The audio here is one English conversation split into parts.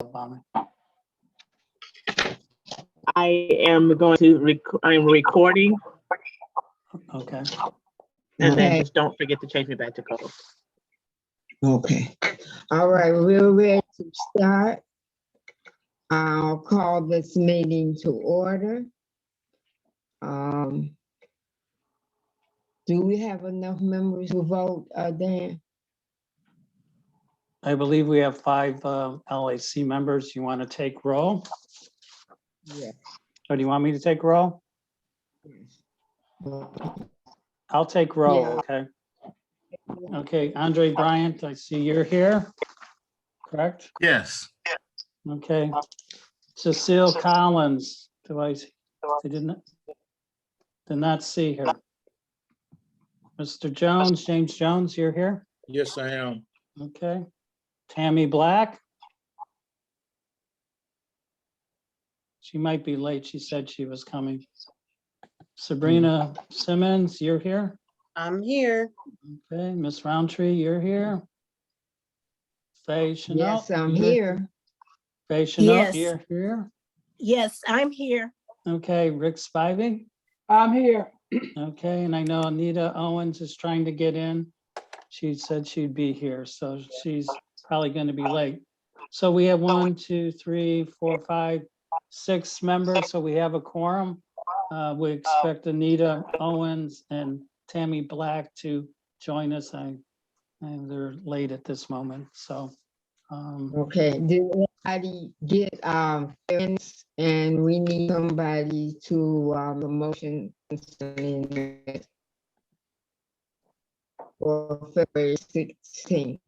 Obama. I am going to, I'm recording, Okay. and then Okay. just don't forget to change me back to co-host. Okay. All right, we're ready to start. I'll call this meeting to order. Do we have enough members to vote, Dan? I believe we have 5 LAC members. You want to take roll? Yeah. Or do you want me to take roll? I'll take roll, Yeah. okay? Okay, Andre Bryant, I see you're here, correct? Yes. Okay. Cecile Collins, I did not see her. Mr. Jones, James Jones, you're here? Yes, I am. Okay. Tammy Black? She might be late. She said she was coming. Sabrina Simmons, you're here? I'm here. Okay, Miss Roundtree, you're here? Faye Chanel? Yes, I'm here. Faye Chanel, Yes. you're here? Yes, I'm here. Okay, Rick Spivey? I'm here. Okay, and I know Anita Owens is trying to get in. She said she'd be here, so she's probably going to be late. So we have 1, 2, 3, 4, 5, 6 members, so we have a quorum. We expect Anita Owens and Tammy Black to join us. And they're late at this moment, so. Okay, did anybody get friends? And we need somebody to the motion concerning it for February 16th.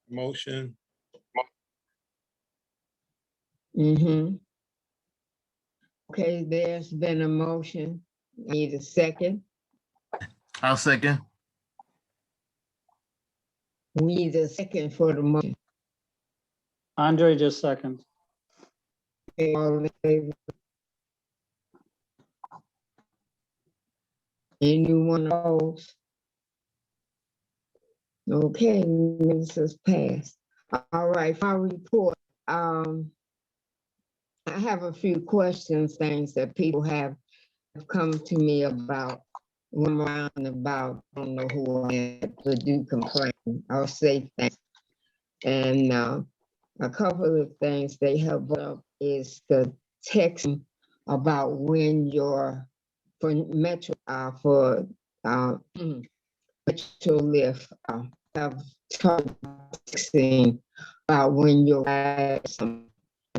Motion. Okay, there's been a motion. Need a second. I'll second. We need a second for the motion. Andre, just second. Okay, all in favor? Anyone else? Okay, this is passed. All right, my report. I have a few questions, things that people have come to me about, around about, I don't know who I am, to do complain, I'll say things. And a couple of things they have brought up is the text about when your, for Metro, for Metro Lift, have started texting about when you're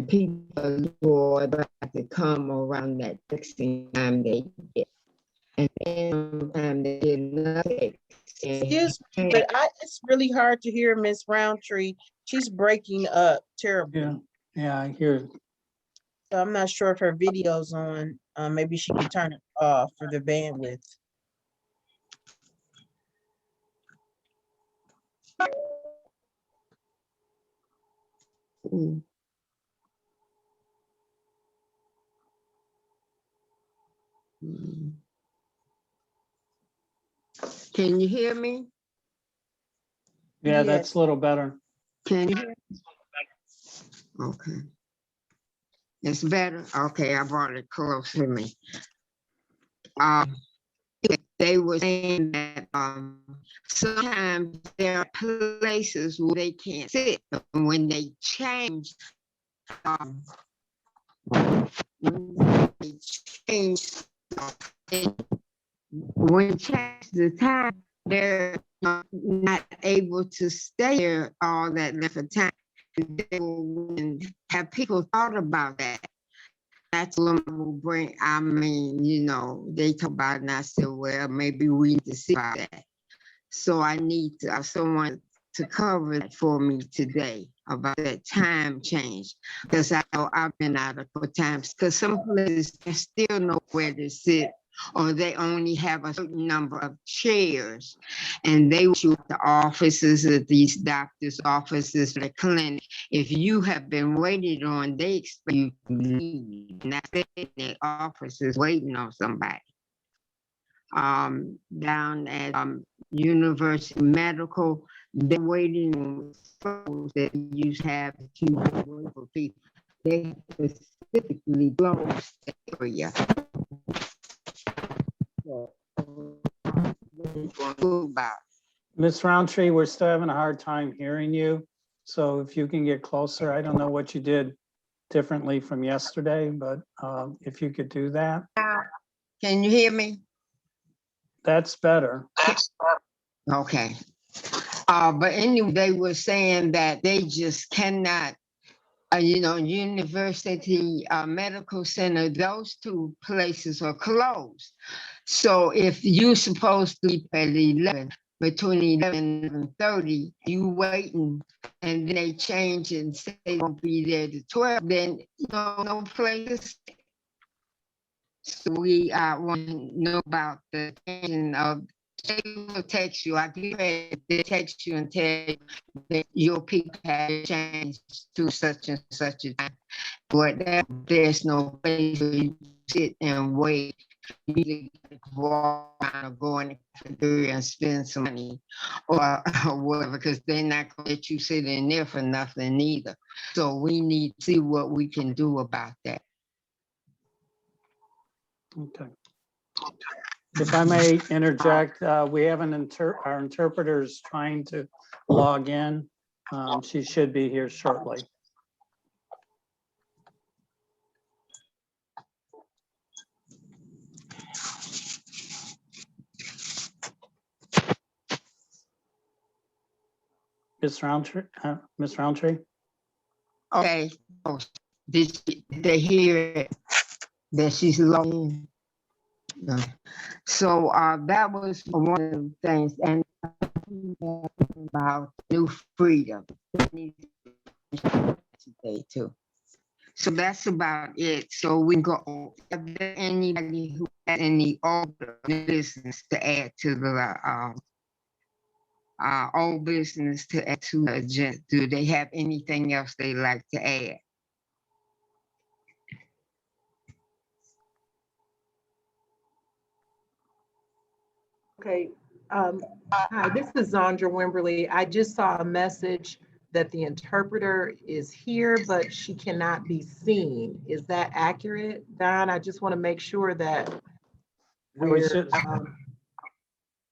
people who about to come around that texting time they get. And then sometimes they get nothing. Excuse me, but it's really hard to hear Miss Roundtree. She's breaking up terribly. Yeah, I hear. So I'm not sure if her video's on. Maybe she can turn it off for the bandwidth. Mm. Mm. Can you hear me? Yeah, Yes. that's a little better. Can you hear me? Okay. It's better? Okay, I brought it close to me. They were saying that sometimes there are places where they can't sit. When they change, when change the time, they're not able to stay there all that length of time. They will, have people thought about that? That's what will bring, I mean, you know, they talk about it and I said, well, maybe we need to see about that. So I need someone to cover that for me today about that time change. Because I know I've been out a couple times, because some places there's still nowhere to sit, or they only have a certain number of chairs, and they shoot the offices of these doctors' offices, the clinic. If you have been waited on, they expect you to leave, not stay in their offices waiting on somebody. Down at University Medical, They're waiting on schools that you have to wait for people. They specifically closed the area. So, about. Ms. Roundtree, we're still having a hard time hearing you. So if you can get closer, I don't know what you did differently from yesterday, but if you could do that, Can you hear me? that's better. Okay. But anyway, they were saying that they just cannot, University Medical Center, those two places are closed. So if you're supposed to leave at 11, between 11 and 30, you waiting, and then they change and say they won't be there to 12, then no places. So we want to know about the changing of. They will text you. I get ready to text you and tell you that your people have changed to such and such a time. But there's no place where you sit and wait. You either walk around or go in the cafeteria and spend some money or whatever, because they're not going to let you sit in there for nothing either. So we need to see what we can do about that. Okay. If I may interject, we have our interpreter's trying to log in. She should be here shortly. Ms. Roundtree? Okay. Oh, did they hear it, that she's logging? No. So that was one of the things, and about New Freedom today too. So that's about it. So we go. Are there anybody who has any old business to add to the old business to add to the agenda? Do they have anything else they like to add? Okay, hi, this is Zandra Wimberly. I just saw a message that the interpreter is here, but she cannot be seen. Is that accurate, Don? I just want to make sure that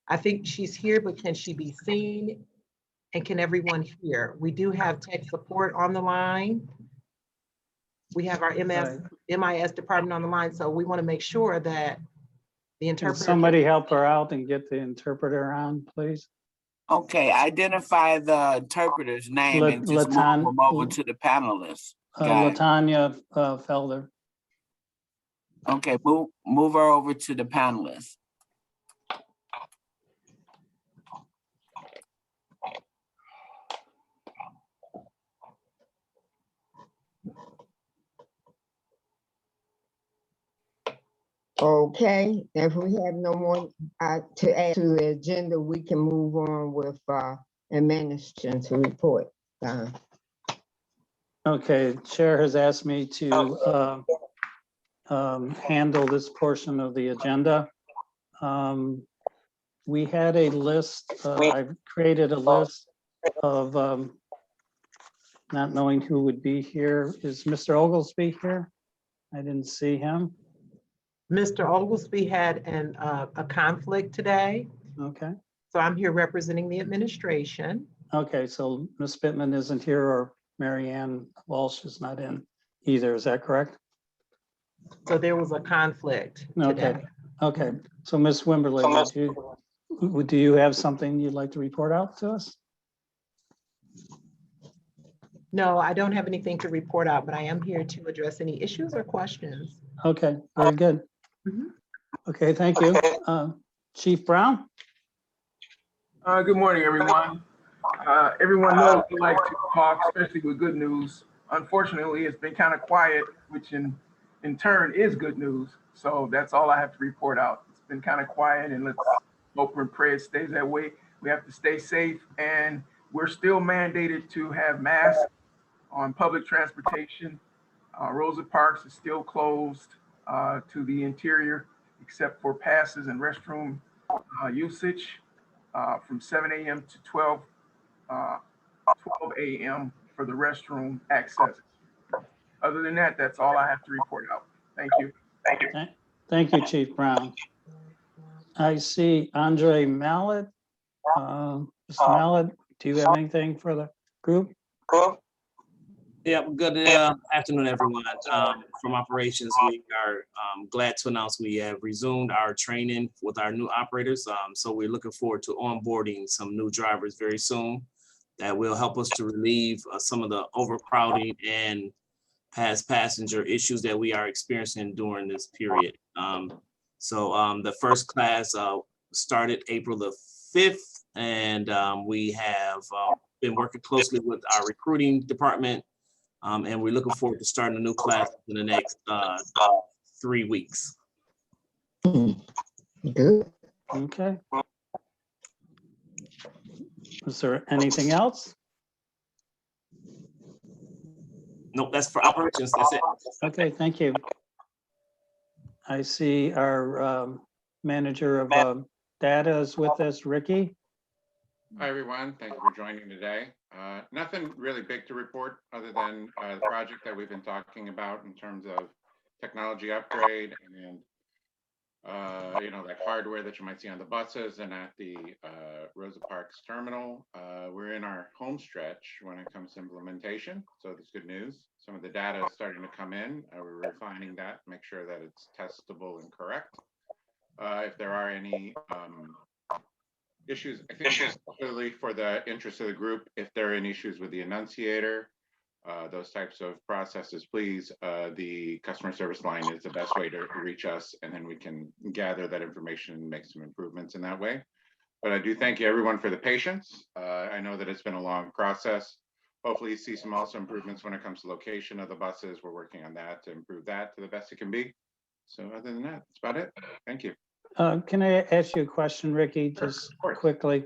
I think she's here, but can she be seen? And can everyone hear? We do have tech support on the line. We have our MIS department on the line, so we want to make sure that the Can interpreter. somebody help her out and get the interpreter on, please? Okay, identify the interpreter's name and just move them over to the panelists. Latanya Felder. Okay, move her over to the panelists. Okay, if we have no more to add to the agenda, we can move on with administration's report. Okay, Chair has asked me to handle this portion of the agenda. We had a list, I've created a list of not knowing who would be here. Is Mr. Oglesby here? I didn't see him. Mr. Oglesby had a conflict today, Okay. so I'm here representing the administration. Okay, so Ms. Pittman isn't here, or Mary Ann Walsh is not in either. Is that correct? So there was a conflict today. Okay. Okay. So Ms. Wimberly, do you have something you'd like to report out to us? No, I don't have anything to report out, but I am here to address any issues or questions. Okay, very good. Mhm. Okay, thank you. Chief Brown? Good morning, everyone. Everyone knows we like to talk, especially with good news. Unfortunately, it's been kind of quiet, which in turn is good news. So that's all I have to report out. It's been kind of quiet, and let's hope and pray it stays that way. We have to stay safe, and we're still mandated to have masks on public transportation. Rosa Parks is still closed to the interior, except for passes and restroom usage from 7 a.m. to 12 12 a.m. for the restroom access. Other than that, that's all I have to report out. Thank you. Thank you, Chief Brown. I see Andre Mallet. Mr. Mallet, do you have anything for the group? Yeah, good afternoon, everyone. From operations, we are glad to announce we have resumed our training with our new operators. So we're looking forward to onboarding some new drivers very soon that will help us to relieve some of the overcrowding and past passenger issues that we are experiencing during this period. So the first class started April the 5th, and we have been working closely with our recruiting department. And we're looking forward to starting a new class in the next 3 weeks. Good. Okay. Is there anything else? Nope, that's for operations. That's it. Okay, thank you. I see our manager of data is with us, Ricky. Hi, everyone. Thank you for joining today. Nothing really big to report other than the project that we've been talking about in terms of technology upgrade and, like hardware that you might see on the buses and at the Rosa Parks terminal. We're in our home stretch when it comes to implementation. So that's good news. Some of the data is starting to come in. We're refining that, make sure that it's testable and correct. If there are any issues, I think particularly for the interest of the group, if there are any issues with the annunciator, those types of processes, please, the customer service line is the best way to reach us, and then we can gather that information and make some improvements in that way. But I do thank you everyone for the patience. I know that it's been a long process. Hopefully you see some also improvements when it comes to location of the buses. We're working on that to improve that to the best it can be. So other than that, that's about it. Thank you. Can I ask you a question, Ricky, just quickly?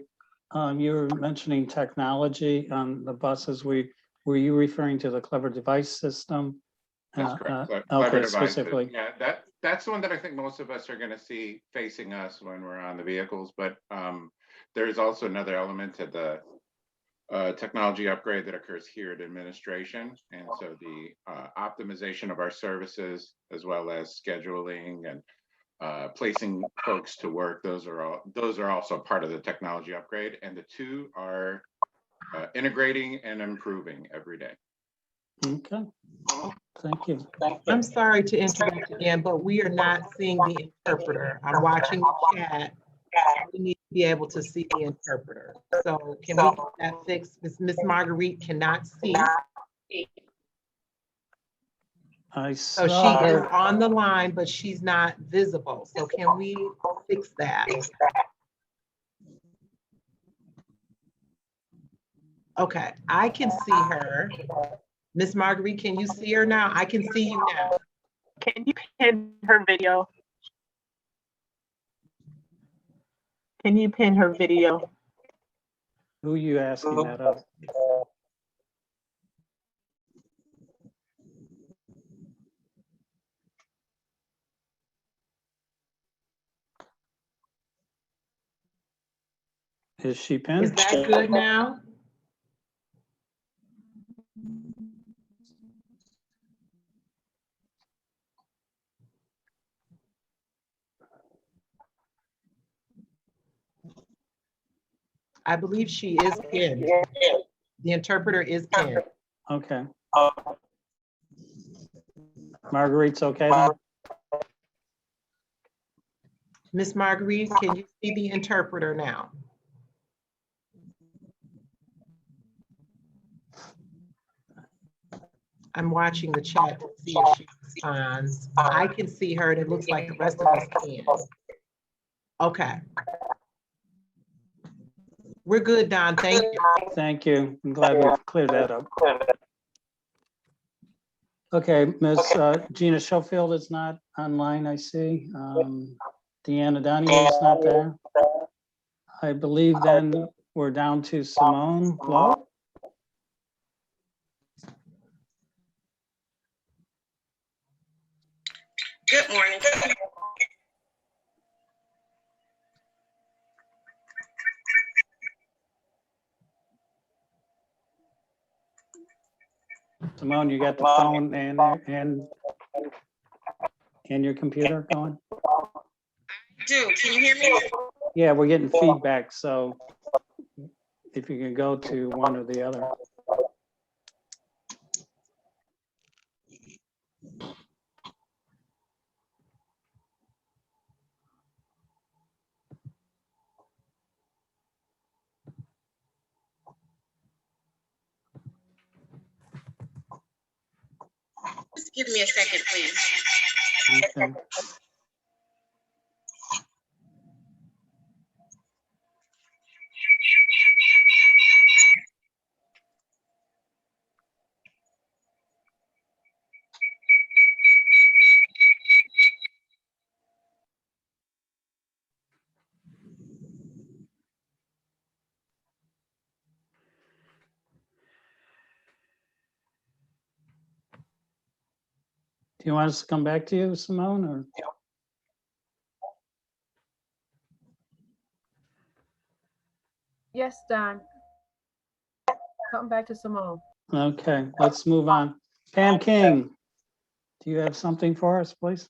You were mentioning technology on the buses. Were you referring to the Clever Device system? That's correct. Okay, Clever devices. specifically. Yeah, that's the one that I think most of us are going to see facing us when we're on the vehicles. But there is also another element to the technology upgrade that occurs here at administration, and so the optimization of our services as well as scheduling and placing folks to work. Those are also part of the technology upgrade, and the two are integrating and improving every day. Okay, thank you. I'm sorry to interrupt again, but we are not seeing the interpreter. I'm watching the chat. We need to be able to see the interpreter. So can we get that fixed? Miss Marguerite cannot see. I So she saw is her. on the line, but she's not visible. So can we fix that? Okay, I can see her. Miss Marguerite, can you see her now? I can see you now. Can you pin her video? Can you pin her video? Who are you asking that of? Is she pinned? Is that good now? I believe she is pinned. The interpreter is pinned. Okay. Marguerite's okay then? Miss Marguerite, can you see the interpreter now? I'm watching the chat to see if she responds. I can see her and it looks like the rest of us can. Okay. We're good, Don. Thank you. Thank you. I'm glad we've cleared that up. Okay, Ms. Gina Schofield is not online, I see. Deanna Donahue is not there. I believe then we're down to Simone Lowe. Good morning. Simone, you got the phone and your computer going? Do, can you hear me? Yeah, we're getting feedback, so if you can go to one or the other. Just give me a second, please. Okay. Do you want us to come back to you, Simone, or? Yes, Don. Come back to Simone. Okay, let's move on. Pam King, do you have something for us, please?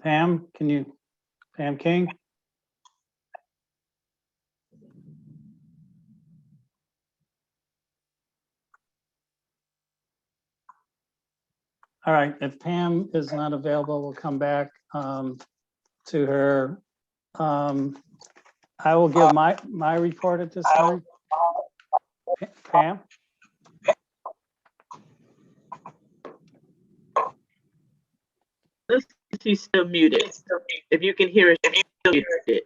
Pam, Pam King? All right, if Pam is not available, we'll come back to her. I will give my report at this time. Pam? She's still muted. If you can hear her, she's still muted.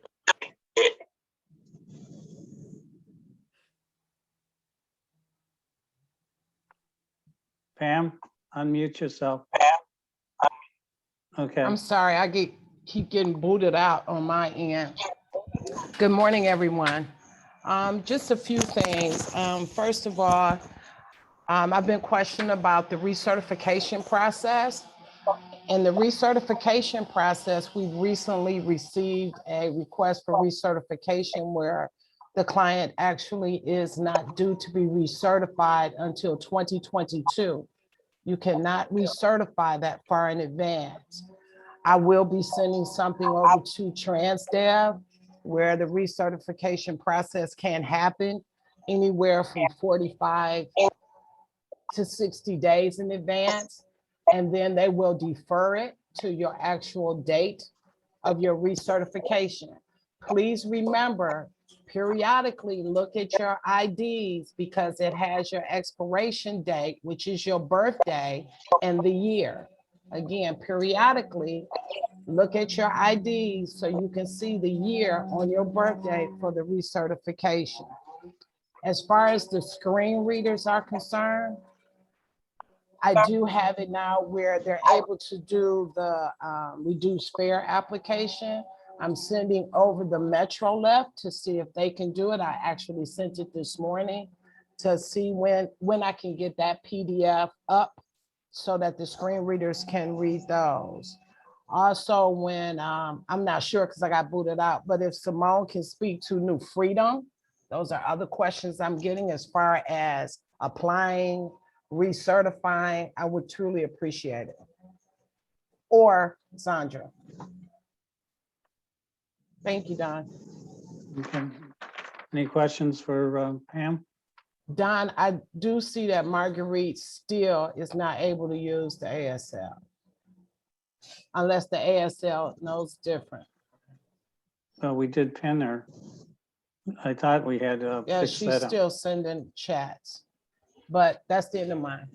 Pam, unmute yourself. Okay. I'm sorry, I keep getting booted out on my end. Good morning, everyone. Just a few things. First of all, I've been questioned about the recertification process. In the recertification process, we recently received a request for recertification where the client actually is not due to be recertified until 2022. You cannot recertify that far in advance. I will be sending something over to TransDev where the recertification process can happen anywhere from 45 to 60 days in advance. And then they will defer it to your actual date of your recertification. Please remember, periodically look at your IDs because it has your expiration date, which is your birthday and the year. Again, periodically look at your IDs so you can see the year on your birthday for the recertification. As far as the screen readers are concerned, I do have it now where they're able to do the reduced fare application. I'm sending over the MetroLift to see if they can do it. I actually sent it this morning to see when I can get that PDF up so that the screen readers can read those. Also, when I'm not sure because I got booted out, but if Simone can speak to New Freedom, those are other questions I'm getting as far as applying, recertifying. I would truly appreciate it. Or Sandra. Thank you, Don. Okay. Any questions for Pam? Don, I do see that Marguerite still is not able to use the ASL. Unless the ASL knows different. Well, we did pin her. I thought we had Yeah, fixed she's that up. still sending chats, but that's the end of mine.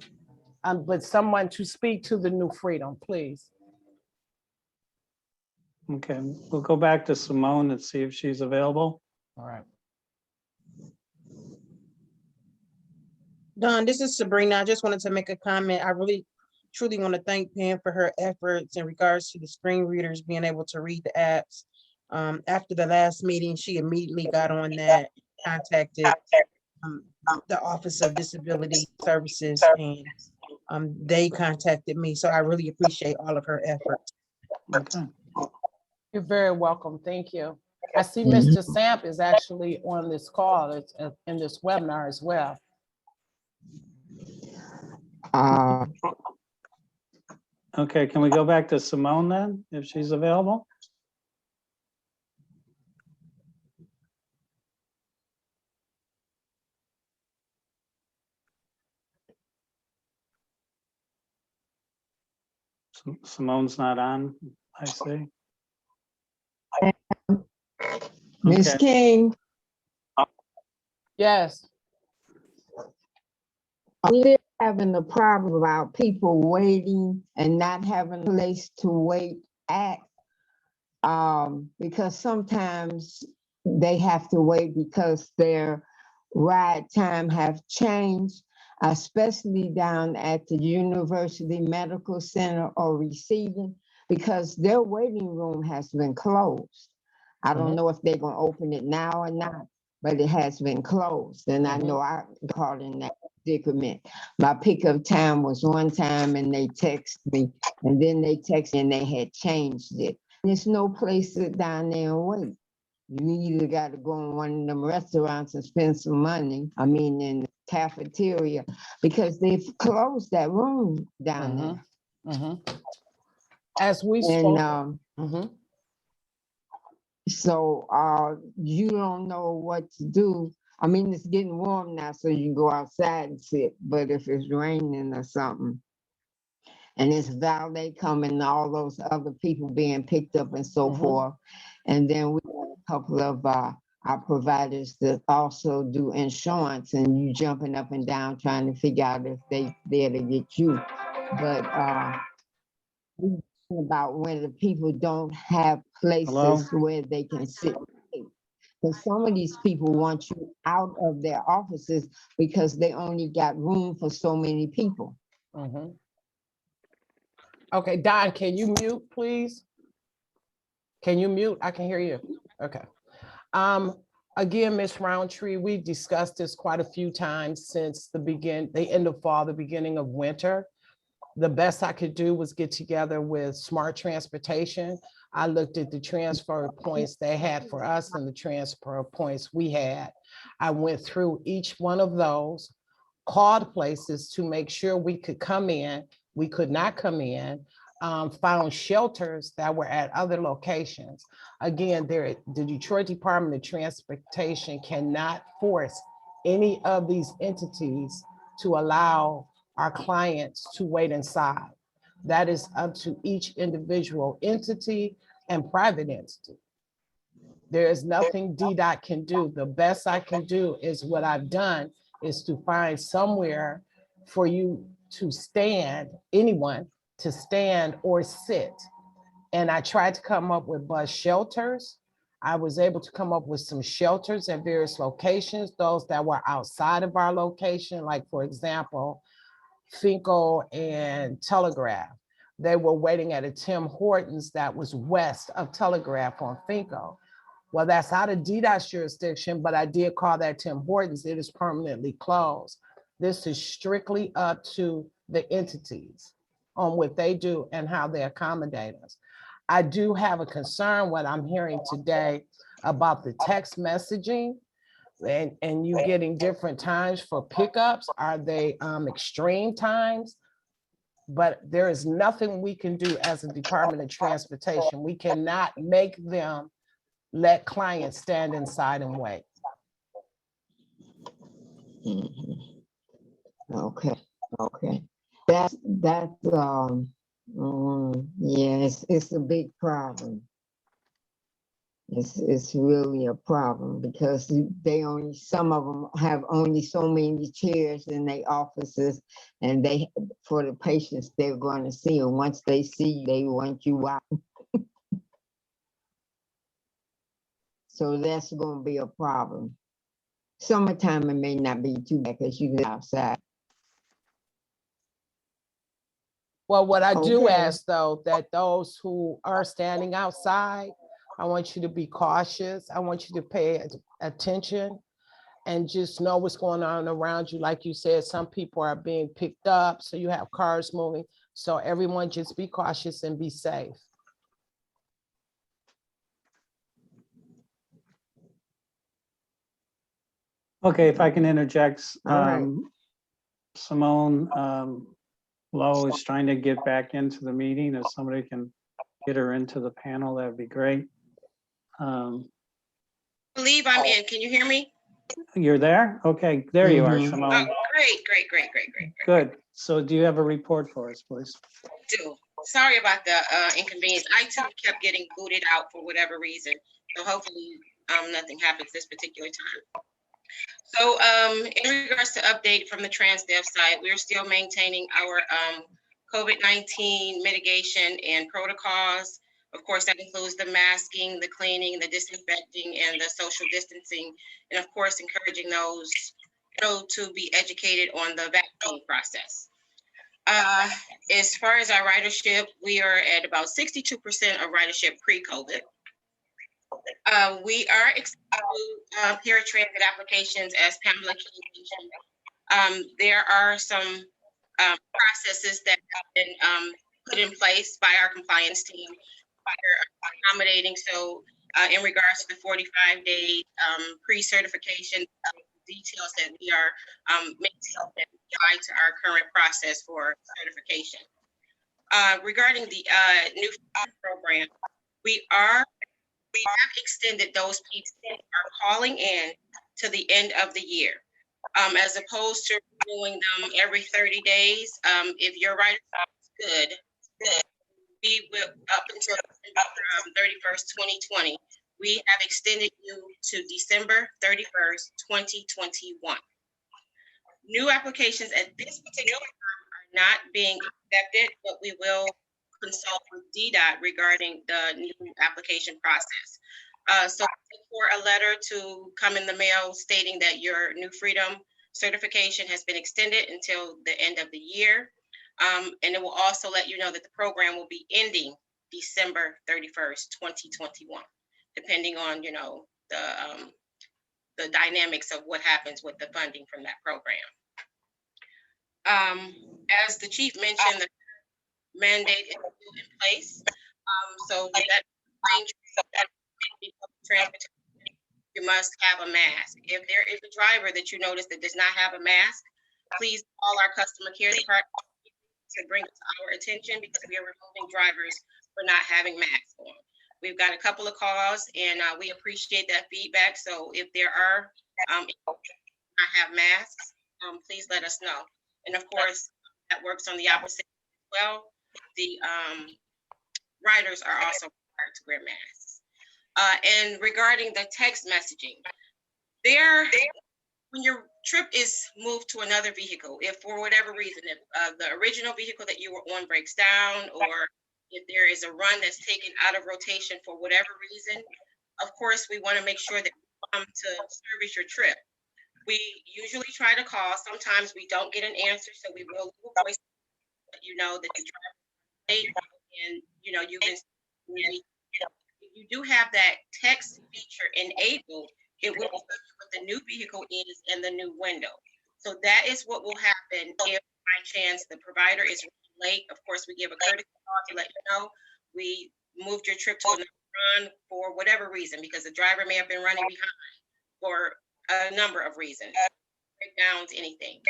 But someone to speak to the New Freedom, please. Okay, we'll go back to Simone and see if she's available. All right. Don, this is Sabrina. I just wanted to make a comment. I really truly want to thank Pam for her efforts in regards to the screen readers being able to read the apps. After the last meeting, she immediately got on that, contacted the Office of Disability Services, and they contacted me. So I really appreciate all of her efforts. Okay. You're very welcome. Thank you. I see Mr. Samp is actually on this call. It's in this webinar as well. Okay, can we go back to Simone then, if she's available? Simone's not on, I see. Miss Okay. King, Yes. we're having a problem about people waiting and not having a place to wait at. Because sometimes they have to wait because their ride time have changed, especially down at the University Medical Center or receiving, because their waiting room has been closed. I don't know if they're gonna open it now or not, but it has been closed. And I know I caught in that predicament. My pickup time was one time and they texted me, and then they texted and they had changed it. There's no place to sit down there and wait. You either got to go in one of them restaurants and spend some money, I mean, in the cafeteria, because they've closed that room down there. As we And spoke. so you don't know what to do. I mean, it's getting warm now, so you can go outside and sit, but if it's raining or something, and it's valet coming, all those other people being picked up and so forth. And then we have a couple of our providers that also do insurance, and you jumping up and down trying to figure out if they there to get you. But we about when the people don't have places where they can sit. Because some of these people want you out of their offices because they only got room for so many people. Okay, Don, can you mute, please? Can you mute? I can hear you. Okay. Again, Ms. Roundtree, we discussed this quite a few times since the end of fall, the beginning of winter. The best I could do was get together with Smart Transportation. I looked at the transfer points they had for us and the transfer points we had. I went through each one of those, called places to make sure we could come in. We could not come in, found shelters that were at other locations. Again, the Detroit Department of Transportation cannot force any of these entities to allow our clients to wait inside. That is up to each individual entity and private entity. There is nothing DDOT can do. The best I can do is what I've done is to find somewhere for you to stand, anyone to stand or sit. And I tried to come up with bus shelters. I was able to come up with some shelters at various locations, those that were outside of our location, like for example, Finkel and Telegraph. They were waiting at a Tim Hortons that was west of Telegraph on Finkel. Well, that's out of DDOT's jurisdiction, but I did call that Tim Hortons. It is permanently closed. This is strictly up to the entities on what they do and how they accommodate us. I do have a concern what I'm hearing today about the text messaging and you getting different times for pickups. Are they extreme times? But there is nothing we can do as a Department of Transportation. We cannot make them let clients stand inside and wait. Okay. That's yes, it's a big problem. It's really a problem because some of them have only so many chairs in their offices, and for the patients they're going to see, and once they see you, they want you out. So that's going to be a problem. Summertime it may not be too bad because you get outside. Well, what I do ask though, that those who are standing outside, I want you to be cautious. I want you to pay attention and just know what's going on around you. Like you said, some people are being picked up, so you have cars moving. So everyone just be cautious and be safe. Okay, if I can interject, All right. Simone Lowe is trying to get back into the meeting. If somebody can get her into the panel, that'd be great. Believe I'm in. Can you hear me? You're there? Okay, there you are, Mhm. Simone. Oh, great. Good. So do you have a report for us, please? Do. Sorry about the inconvenience. I too kept getting booted out for whatever reason. So hopefully nothing happens this particular time. So in regards to update from the TransDev side, we're still maintaining our COVID-19 mitigation and protocols. Of course, that includes the masking, the cleaning, the disinfecting, and the social distancing, and of course, encouraging those to be educated on the vaccine process. As far as our ridership, we are at about 62% of ridership pre-COVID. We are expecting paratransit applications, as Pamela mentioned. There are some processes that have been put in place by our compliance team for accommodating. So in regards to the 45-day pre-certification details that we are making that apply to our current process for certification. Regarding the new program, we have extended those people who are calling in to the end of the year, as opposed to renewing them every 30 days. If your rider is good, we will, up until 31st, 2020, we have extended you to December 31st, 2021. New applications at this particular time are not being accepted, but we will consult with DDOT regarding the new application process. So for a letter to come in the mail stating that your New Freedom certification has been extended until the end of the year. And it will also let you know that the program will be ending December 31st, 2021, depending on, the dynamics of what happens with the funding from that program. As the chief mentioned, the mandate is still in place. So that transportation, you must have a mask. If there is a driver that you notice that does not have a mask, please call our customer care department to bring it to our attention, because we are removing drivers for not having masks on. We've got a couple of calls, and we appreciate that feedback. So if there are not have masks, please let us know. And of course, that works on the opposite as well. The riders are also required to wear masks. And regarding the text messaging, when your trip is moved to another vehicle, if for whatever reason, if the original vehicle that you were on breaks down, or if there is a run that's taken out of rotation for whatever reason, of course, we want to make sure that we come to service your trip. We usually try to call. Sometimes we don't get an answer, so we will leave a voice to let you know that the driver is late, and if you do have that text feature enabled, it will tell you what the new vehicle is and the new window. So that is what will happen if by chance the provider is late. Of course, we give a courtesy call to let you know we moved your trip to another run for whatever reason, because the driver may have been running behind for a number of reasons, breakdowns, anything.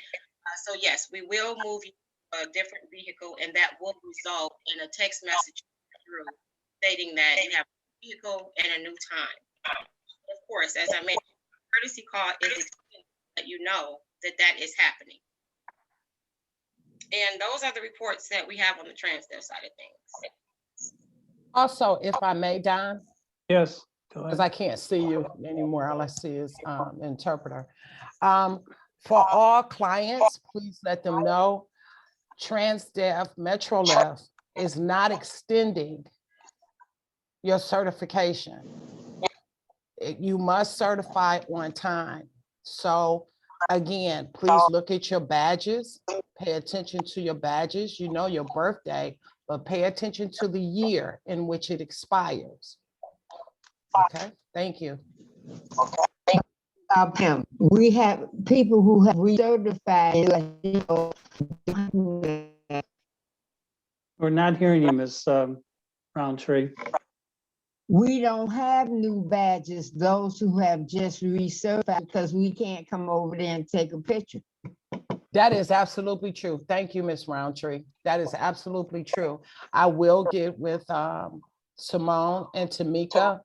So yes, we will move you to a different vehicle, and that will result in a text message through stating that you have a vehicle and a new time. Of course, as I mentioned, courtesy call is extended to let you know that that is happening. And those are the reports that we have on the TransDev side of things. Also, if I may, Don. Yes. Because I can't see you anymore. All I see is interpreter. For all clients, please let them know TransDev MetroLeft is not extending your certification. You must certify on time. So again, please look at your badges, pay attention to your badges, your birthday, but pay attention to the year in which it expires. Okay, thank you. Pam, we have people who have recertified. We're not hearing you, Ms. Roundtree. We don't have new badges, those who have just recertified, because we can't come over there and take a picture. That is absolutely true. Thank you, Ms. Roundtree. That is absolutely true. I will get with Simone and Tamika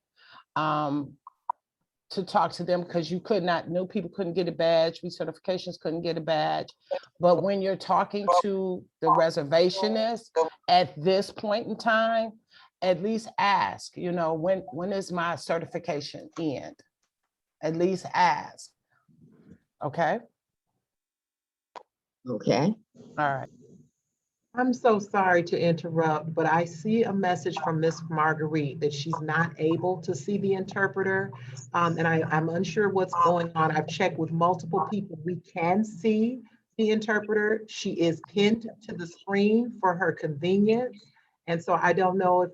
to talk to them, because you could not, new people couldn't get a badge, recertifications couldn't get a badge. But when you're talking to the reservationist at this point in time, at least ask, you know, when is my certification end? At least ask. Okay? Okay. All right. I'm so sorry to interrupt, but I see a message from Miss Marguerite that she's not able to see the interpreter. And I'm unsure what's going on. I've checked with multiple people. We can see the interpreter. She is pinned to the screen for her convenience. And so I don't know if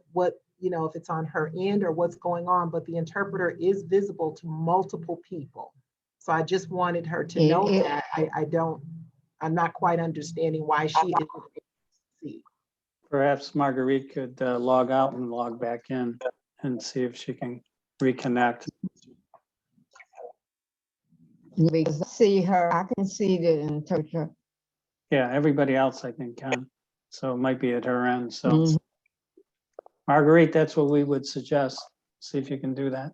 if it's on her end or what's going on, but the interpreter is visible to multiple people. So I just wanted her to know that. I'm not quite understanding why she isn't able to see. Perhaps Marguerite could log out and log back in and see if she can reconnect. Because I see her, I can see the interpreter. Yeah, everybody else I think can. So it might be at her end. So Marguerite, that's what we would suggest. See if you can do that.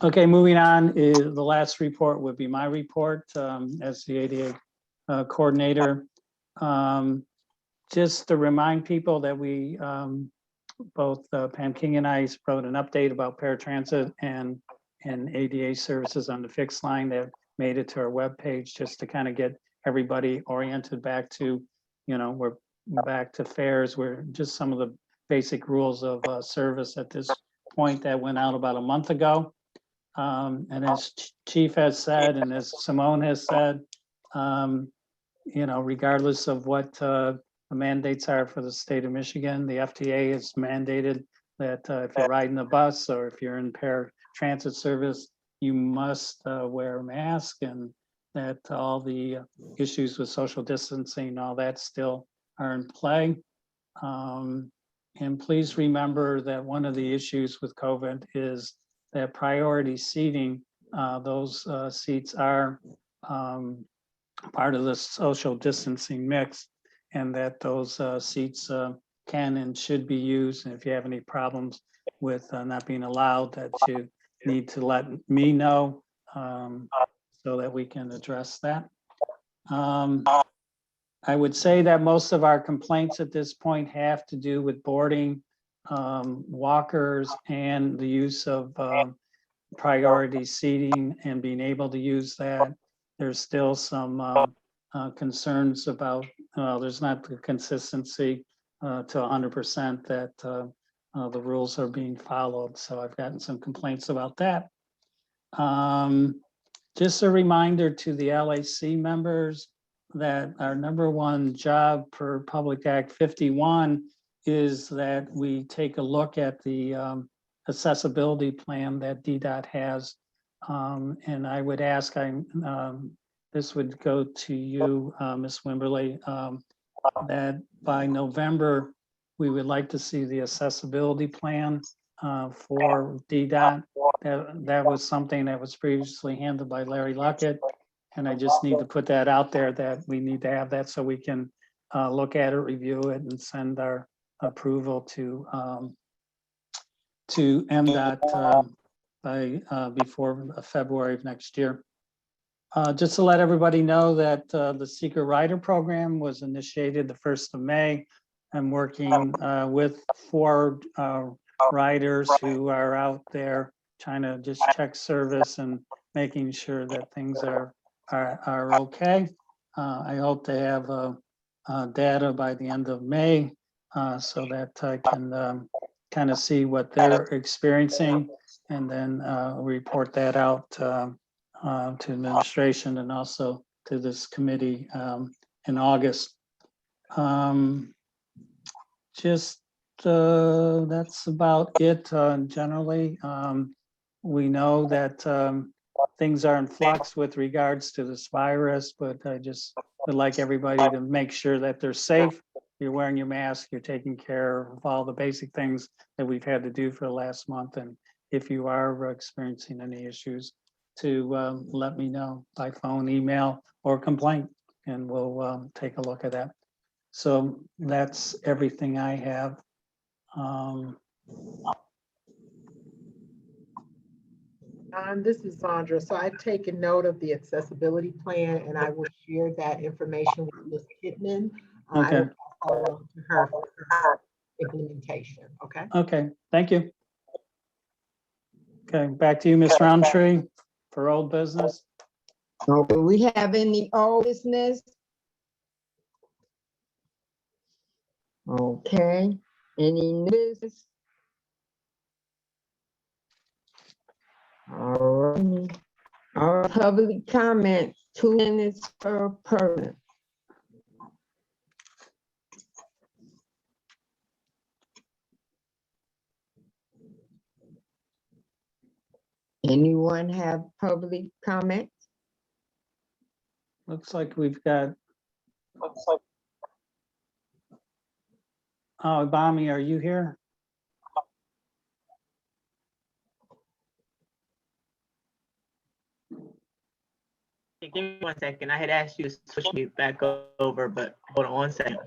Okay, moving on, the last report would be my report as the ADA coordinator. Just to remind people that we, both Pam King and I wrote an update about paratransit and ADA services on the fixed line that made it to our webpage, just to kind of get everybody oriented back to, we're back to fares. We're just some of the basic rules of service at this point that went out about a month ago. And as Chief has said, and as Simone has said, regardless of what the mandates are for the state of Michigan, the FTA has mandated that if you're riding the bus or if you're in paratransit service, you must wear a mask, and that all the issues with social distancing, all that still are in play. And please remember that one of the issues with COVID is that priority seating, those seats are part of the social distancing mix, and that those seats can and should be used. And if you have any problems with not being allowed, that you need to let me know so that we can address that. I would say that most of our complaints at this point have to do with boarding, walkers, and the use of priority seating and being able to use that. There's still some concerns about, there's not the consistency to 100% that the rules are being followed. So I've gotten some complaints about that. Just a reminder to the LAC members that our #1 job per Public Act 51 is that we take a look at the accessibility plan that DDOT has. And I would ask, this would go to you, Ms. Wimberly, that by November, we would like to see the accessibility plan for DDOT. That was something that was previously handled by Larry Luckett. And I just need to put that out there, that we need to have that so we can look at it, review it, and send our approval to MDOT by before February of next year. Just to let everybody know that the Seeker Rider Program was initiated the 1st of May. I'm working with 4 riders who are out there trying to just check service and making sure that things are okay. I hope to have data by the end of May so that I can kind of see what they're experiencing, and then report that out to administration and also to this committee in August. Just that's about it generally. we know that things are in flux with regards to this virus, but I just would like everybody to make sure that they're safe. You're wearing your mask, you're taking care of all the basic things that we've had to do for the last month. And if you are experiencing any issues, to let me know by phone, email, or complaint, and we'll take a look at that. So that's everything I have. This is Sandra. So I've taken note of the accessibility plan and I will share that information with Ms. Pittman. I Okay. will pass that along to her for her implementation, okay? Okay, thank you. Okay, back to you, Ms. Roundtree, for old business. Oh, do we have any old business? Okay, any new business? All right. Our public comment, 2 minutes per person. Anyone have public comment? Looks like we've got. Oh, Bami, are you here? Give me 1 second. I had asked you to switch me back over, but hold on 1 second.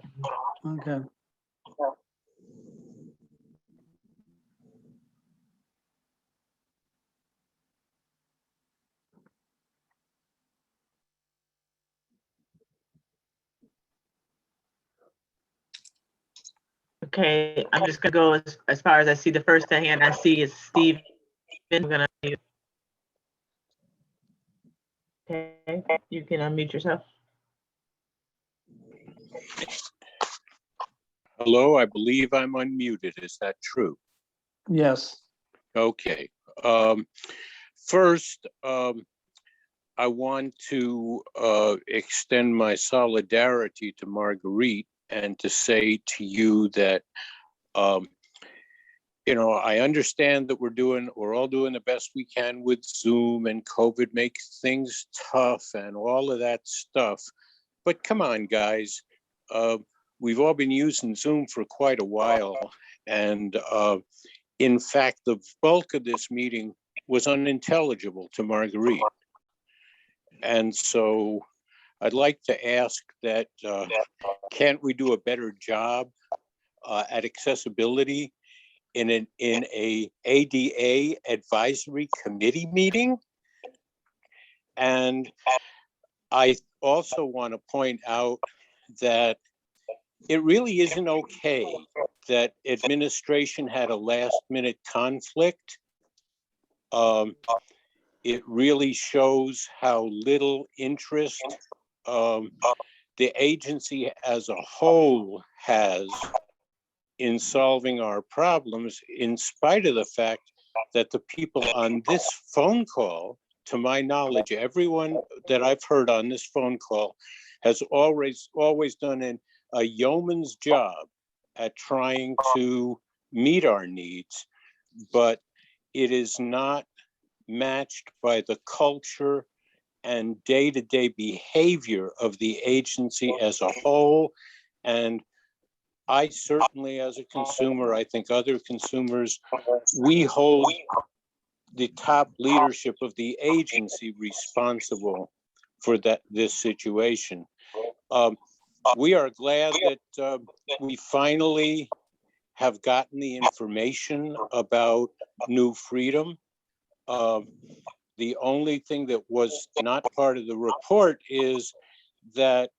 Okay. Okay, I'm just gonna go as far as I see. The first hand I see is Steve. I'm gonna mute. Okay, you can unmute yourself. Hello, I believe I'm unmuted. Is that true? Yes. Okay. First, I want to extend my solidarity to Marguerite and to say to you that, you know, I understand that we're all doing the best we can with Zoom, and COVID makes things tough and all of that stuff. But come on, guys. We've all been using Zoom for quite a while. And in fact, the bulk of this meeting was unintelligible to Marguerite. And so I'd like to ask that, can't we do a better job at accessibility in a ADA advisory committee meeting? And I also want to point out that it really isn't okay that administration had a last-minute conflict. It really shows how little interest the agency as a whole has in solving our problems, in spite of the fact that the people on this phone call, to my knowledge, everyone that I've heard on this phone call has always done a yeoman's job at trying to meet our needs, but it is not matched by the culture and day-to-day behavior of the agency as a whole. And I certainly, as a consumer, I think other consumers, we hold the top leadership of the agency responsible for this situation. We are glad that we finally have gotten the information about New Freedom. The only thing that was not part of the report is that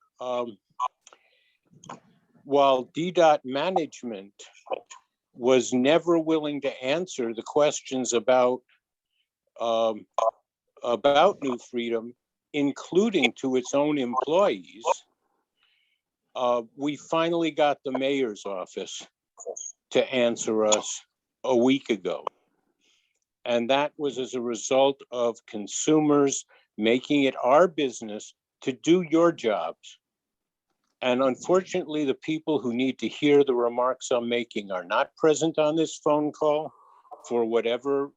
while DDOT management was never willing to answer the questions about New Freedom, including to its own employees, we finally got the mayor's office to answer us a week ago. And that was as a result of consumers making it our business to do your jobs. And unfortunately, the people who need to hear the remarks I'm making are not present on this phone call for whatever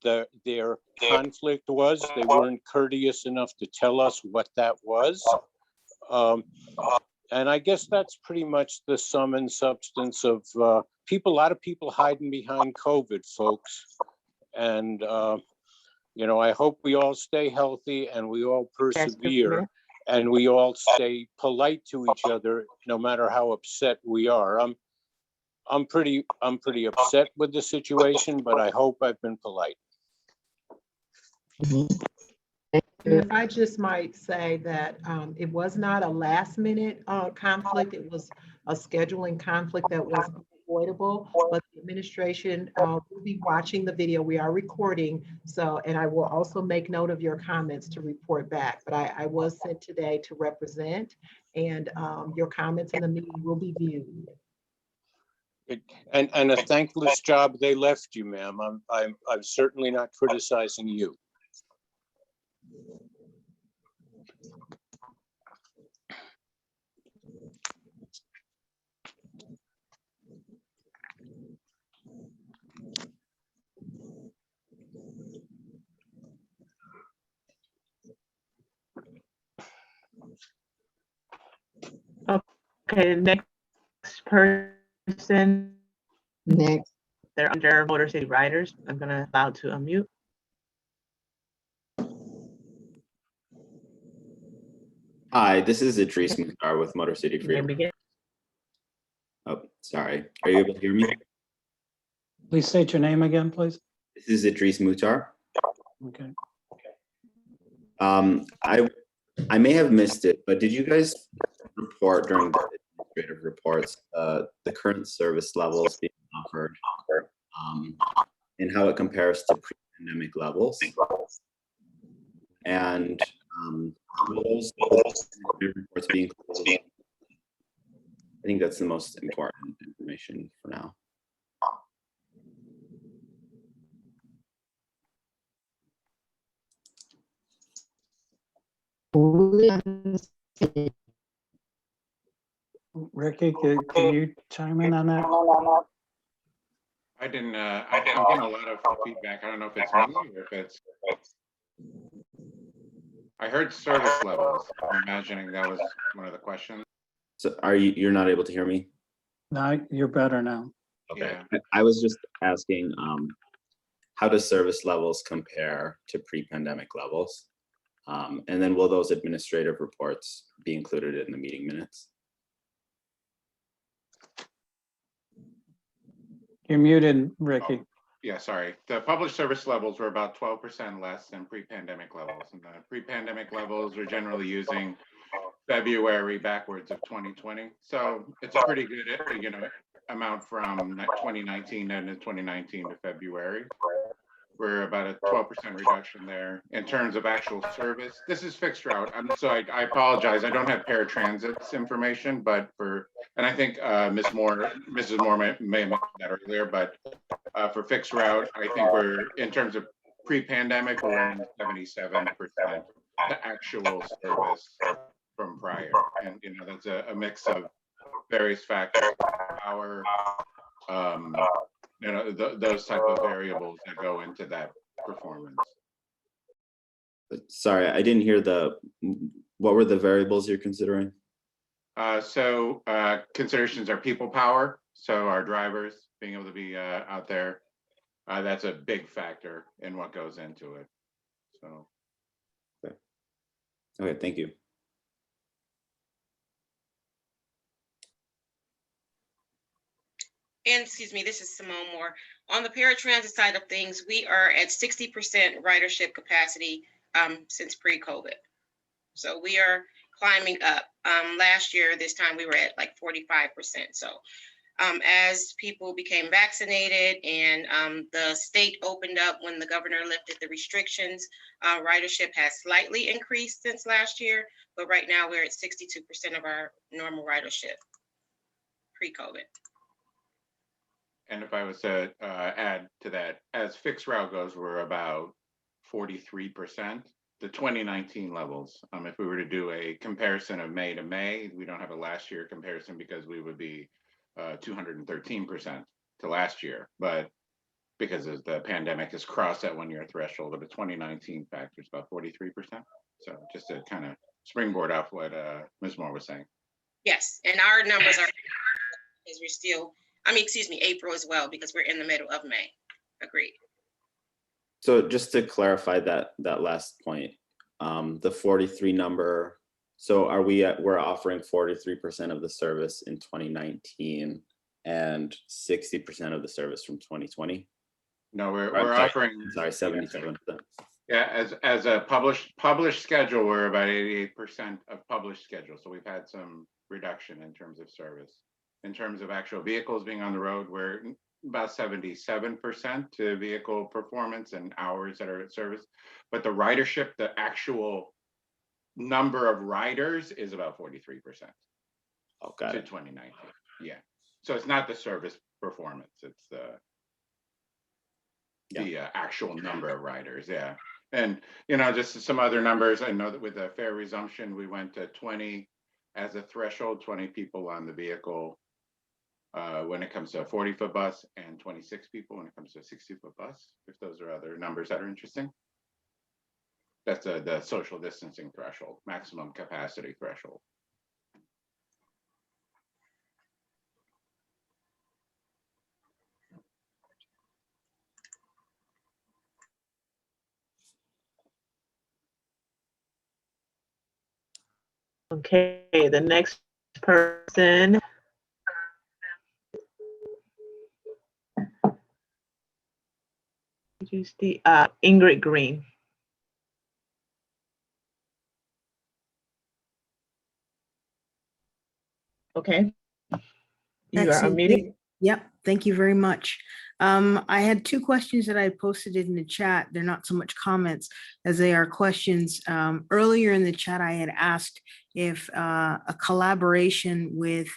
their conflict was. They weren't courteous enough to tell us what that was. And I guess that's pretty much the sum and substance of a lot of people hiding behind COVID, folks. And, you know, I hope we all stay healthy and we all persevere and we all stay polite to each other, no matter how upset we are. I'm pretty upset with the situation, but I hope I've been polite. And if I just might say that it was not a last minute conflict, it was a scheduling conflict that was avoidable, but the administration will be watching the video. We are recording, so, and I will also make note of your comments to report back, but I was sent today to represent, and your comments in the meeting will be viewed. And a thankless job they left you, ma'am. I'm certainly not criticizing you. Okay, the next person. Next. They're under Motor City Riders. I'm gonna allow to unmute. Hi, this is Idris Mukhtar with Motor City Freedom. Oh, sorry. Are you able to hear me? Please state your name again, please. This is Idris Mukhtar. Okay. I may have missed it, but did you guys report during the administrative reports the current service levels being offered and how it compares to pre-pandemic levels? And will those reports be included? I think that's the most important information for now. Ricky, can you chime in on that? I'm getting a lot of feedback. I don't know if it's me or if it's. I heard service levels. I'm imagining that was one of the questions. So you're not able to hear me? No, you're better now. Okay. Yeah. I was just asking, how does service levels compare to pre-pandemic levels? And then will those administrative reports be included in the meeting minutes? You're muted, Ricky. Yeah, sorry. The published service levels were about 12% less than pre-pandemic levels. And the pre-pandemic levels are generally using February backwards of 2020. So it's a pretty good, amount from 2019 and 2019 to February. We're about a 12% reduction there. In terms of actual service, this is fixed route. So I apologize. I don't have paratransit information, but and I think Mrs. Moore may have mentioned that earlier, but for fixed route, I think we're, in terms of pre-pandemic, we're in 77% the actual service from prior. And, that's a mix of various factors, power, those type of variables that go into that performance. Sorry, I didn't hear what were the variables you're considering? Considerations are people power. So our drivers being able to be out there, that's a big factor in what goes into it. So. Okay, thank you. And excuse me, this is Simone Moore. On the paratransit side of things, we are at 60% ridership capacity since pre-COVID. So we are climbing up. Last year, this time we were at like 45%. So as people became vaccinated and the state opened up when the governor lifted the restrictions, ridership has slightly increased since last year, but right now we're at 62% of our normal ridership pre-COVID. And if I was to add to that, as fixed route goes, we're about 43%, the 2019 levels. If we were to do a comparison of May to May, we don't have a last year comparison because we would be 213% to last year. But because as the pandemic has crossed that 1 year threshold of a 2019 factor, it's about 43%. So just to kind of springboard off what Ms. Moore was saying. Yes, and our numbers are, because we're still, excuse me, April as well, because we're in the middle of May. Agreed. So just to clarify that last point, the 43 number, so we're offering 43% of the service in 2019 and 60% of the service from 2020? No, we're sorry, offering. Sorry, 77%. Yeah, as a published schedule, we're about 88% of published schedule. So we've had some reduction in terms of service. In terms of actual vehicles being on the road, we're about 77% to vehicle performance and hours that are at service. But the ridership, the actual number of riders is about 43%. Okay. To 2019. Yeah. So it's not the service performance, it's the actual number of riders. Yeah. And, just some other numbers. I know that with a fare resumption, we went to 20 as a threshold, 20 people on the vehicle when it comes to a 40-foot bus, and 26 people when it comes to a 60-foot bus, if those are other numbers that are interesting. That's the social distancing threshold, maximum capacity threshold. Okay, the next person. Ingrid Green. Okay. You are Excellent. unmuted. Yep, thank you very much. I had two questions that I posted in the chat. They're not so much comments as they are questions. Earlier in the chat, I had asked if a collaboration with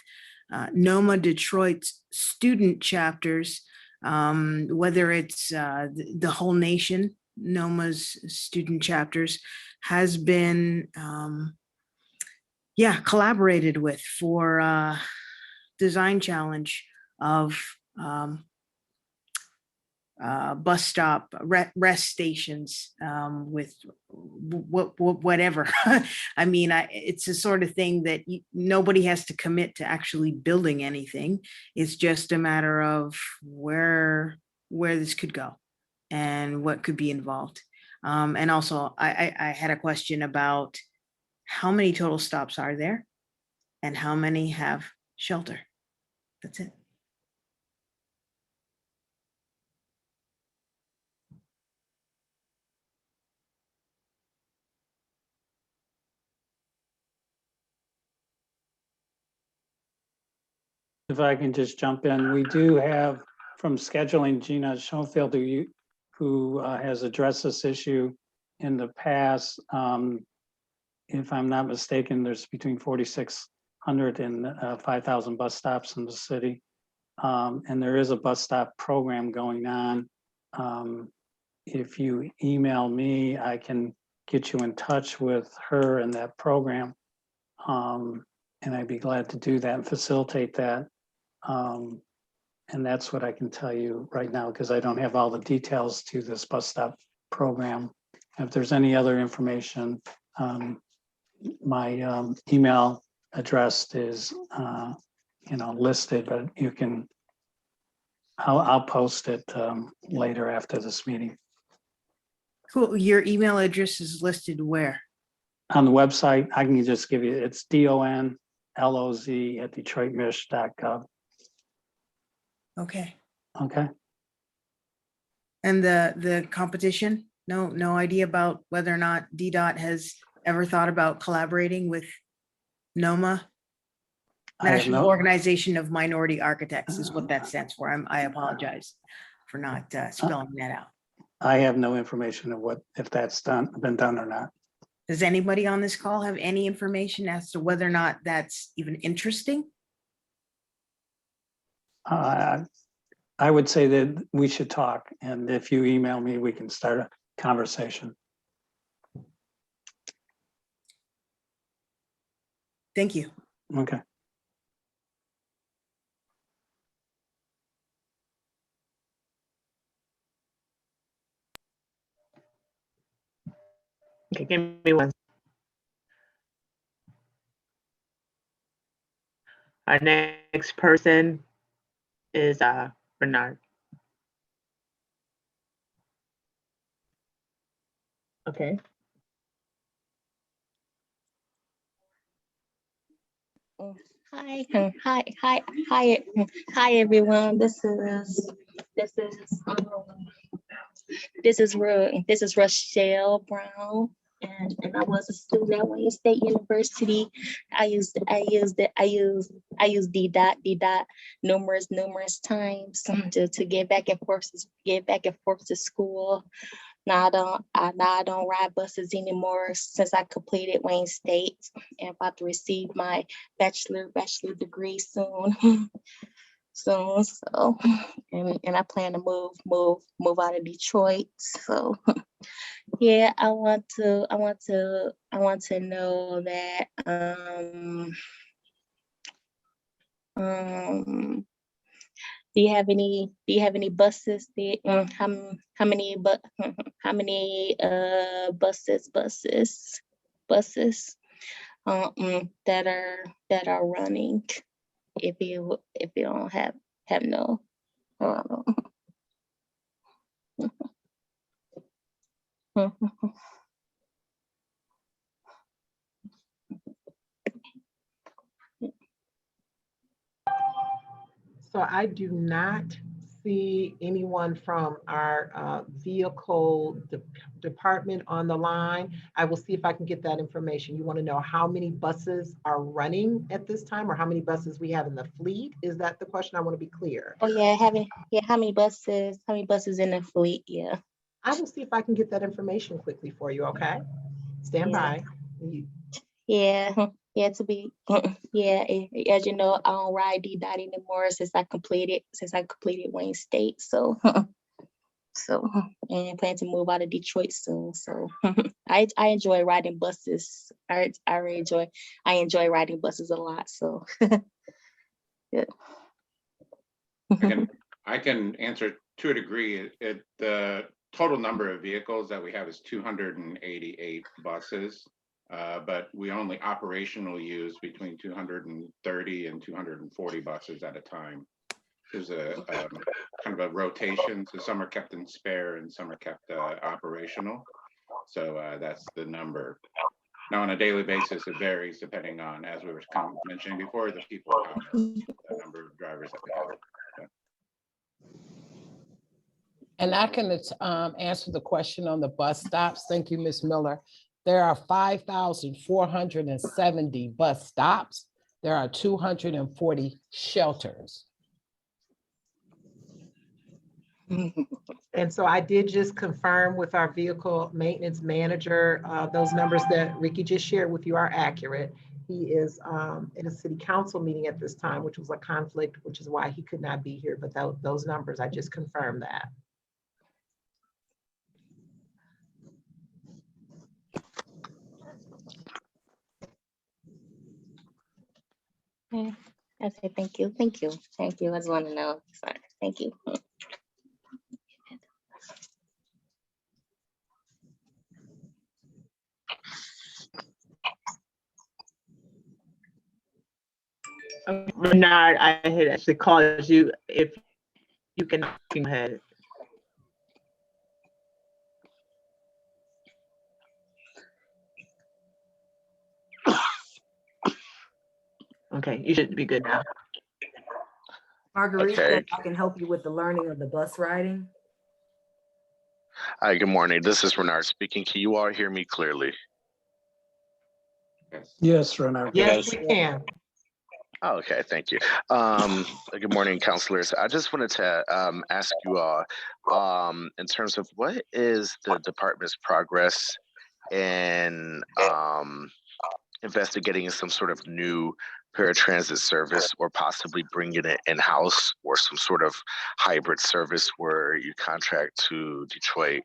NOMA Detroit's student chapters, whether it's the whole nation, NOMA's student chapters, has been collaborated with for design challenge of bus stop rest stations with whatever. I mean, it's the sort of thing that nobody has to commit to actually building anything. It's just a matter of where this could go and what could be involved. And also, I had a question about how many total stops are there and how many have shelter. That's it. If I can just jump in, we do have from scheduling Gina Schoenfield, who has addressed this issue in the past. If I'm not mistaken, there's between 4,600 and 5,000 bus stops in the city. And there is a bus stop program going on. If you email me, I can get you in touch with her and that program. And I'd be glad to do that and facilitate that. And that's what I can tell you right now, because I don't have all the details to this bus stop program. If there's any other information, my email address is listed, but you can, I'll post it later after this meeting. Cool. Your email address is listed where? On the website, I can just give you, it's donloz@detroitmich.gov. Okay. Okay. And the competition? No idea about whether or not DDOT has ever thought about collaborating with NOMA? National Organization of Minority Architects is what that stands for. I apologize for not spelling that out. I have no information of if that's been done or not. Does anybody on this call have any information as to whether or not that's even interesting? I would say that we should talk, and if you email me, we can start a conversation. Thank you. Okay. Okay, give me one. Our next person is Bernard. Okay. Hi, everyone. This is Rochelle Brown, and I was a student at Wayne State University. I used D dot numerous times to get back and forth to school. Now I don't ride buses anymore since I completed Wayne State and about to receive my bachelor degree soon. So and I plan to move out of Detroit. So yeah, I want to know that do you have any buses there? How many buses that are running, if you don't have no I don't know. So I do not see anyone from our vehicle department on the line. I will see if I can get that information. You want to know how many buses are running at this time or how many buses we have in the fleet? Is that the question? I want to be clear. Oh yeah, how many buses in the fleet? Yeah. I will see if I can get that information quickly for you, okay? Stand by. Yeah, to be, yeah, as you know, I don't ride D dot anymore since I completed Wayne State. So, and plan to move out of Detroit soon. So, I enjoy riding buses. I enjoy riding buses a lot. So, yeah. I can answer to a degree. The total number of vehicles that we have is 288 buses. But we only operational use between 230 and 240 buses at a time. There's a kind of a rotation, so some are kept in spare and some are kept operational. So that's the number. Now on a daily basis, it varies depending on, as we were mentioning before, the people count, the number of drivers that we have. And I can answer the question on the bus stops. Thank you, Ms. Miller. There are 5,470 bus stops. There are 240 shelters. And so I did just confirm with our vehicle maintenance manager, those numbers that Ricky just shared with you are accurate. He is in a city council meeting at this time, which was a conflict, which is why he could not be here. But those numbers, I just confirmed that. I say thank you. I just want to know. Sorry. Thank you. Bernard, I had actually called you. If you can go ahead. Okay, you should be good now. Marguerite, Okay. I can help you with the learning of the bus riding. Hi, good morning. This is Renard speaking. Can you all hear me clearly? Yes, Renard. Yes, we can. Oh, okay, thank you. Good morning, counselors. I just wanted to ask you all, in terms of what is the department's progress in investigating some sort of new paratransit service or possibly bringing it in-house or some sort of hybrid service where you contract to Detroit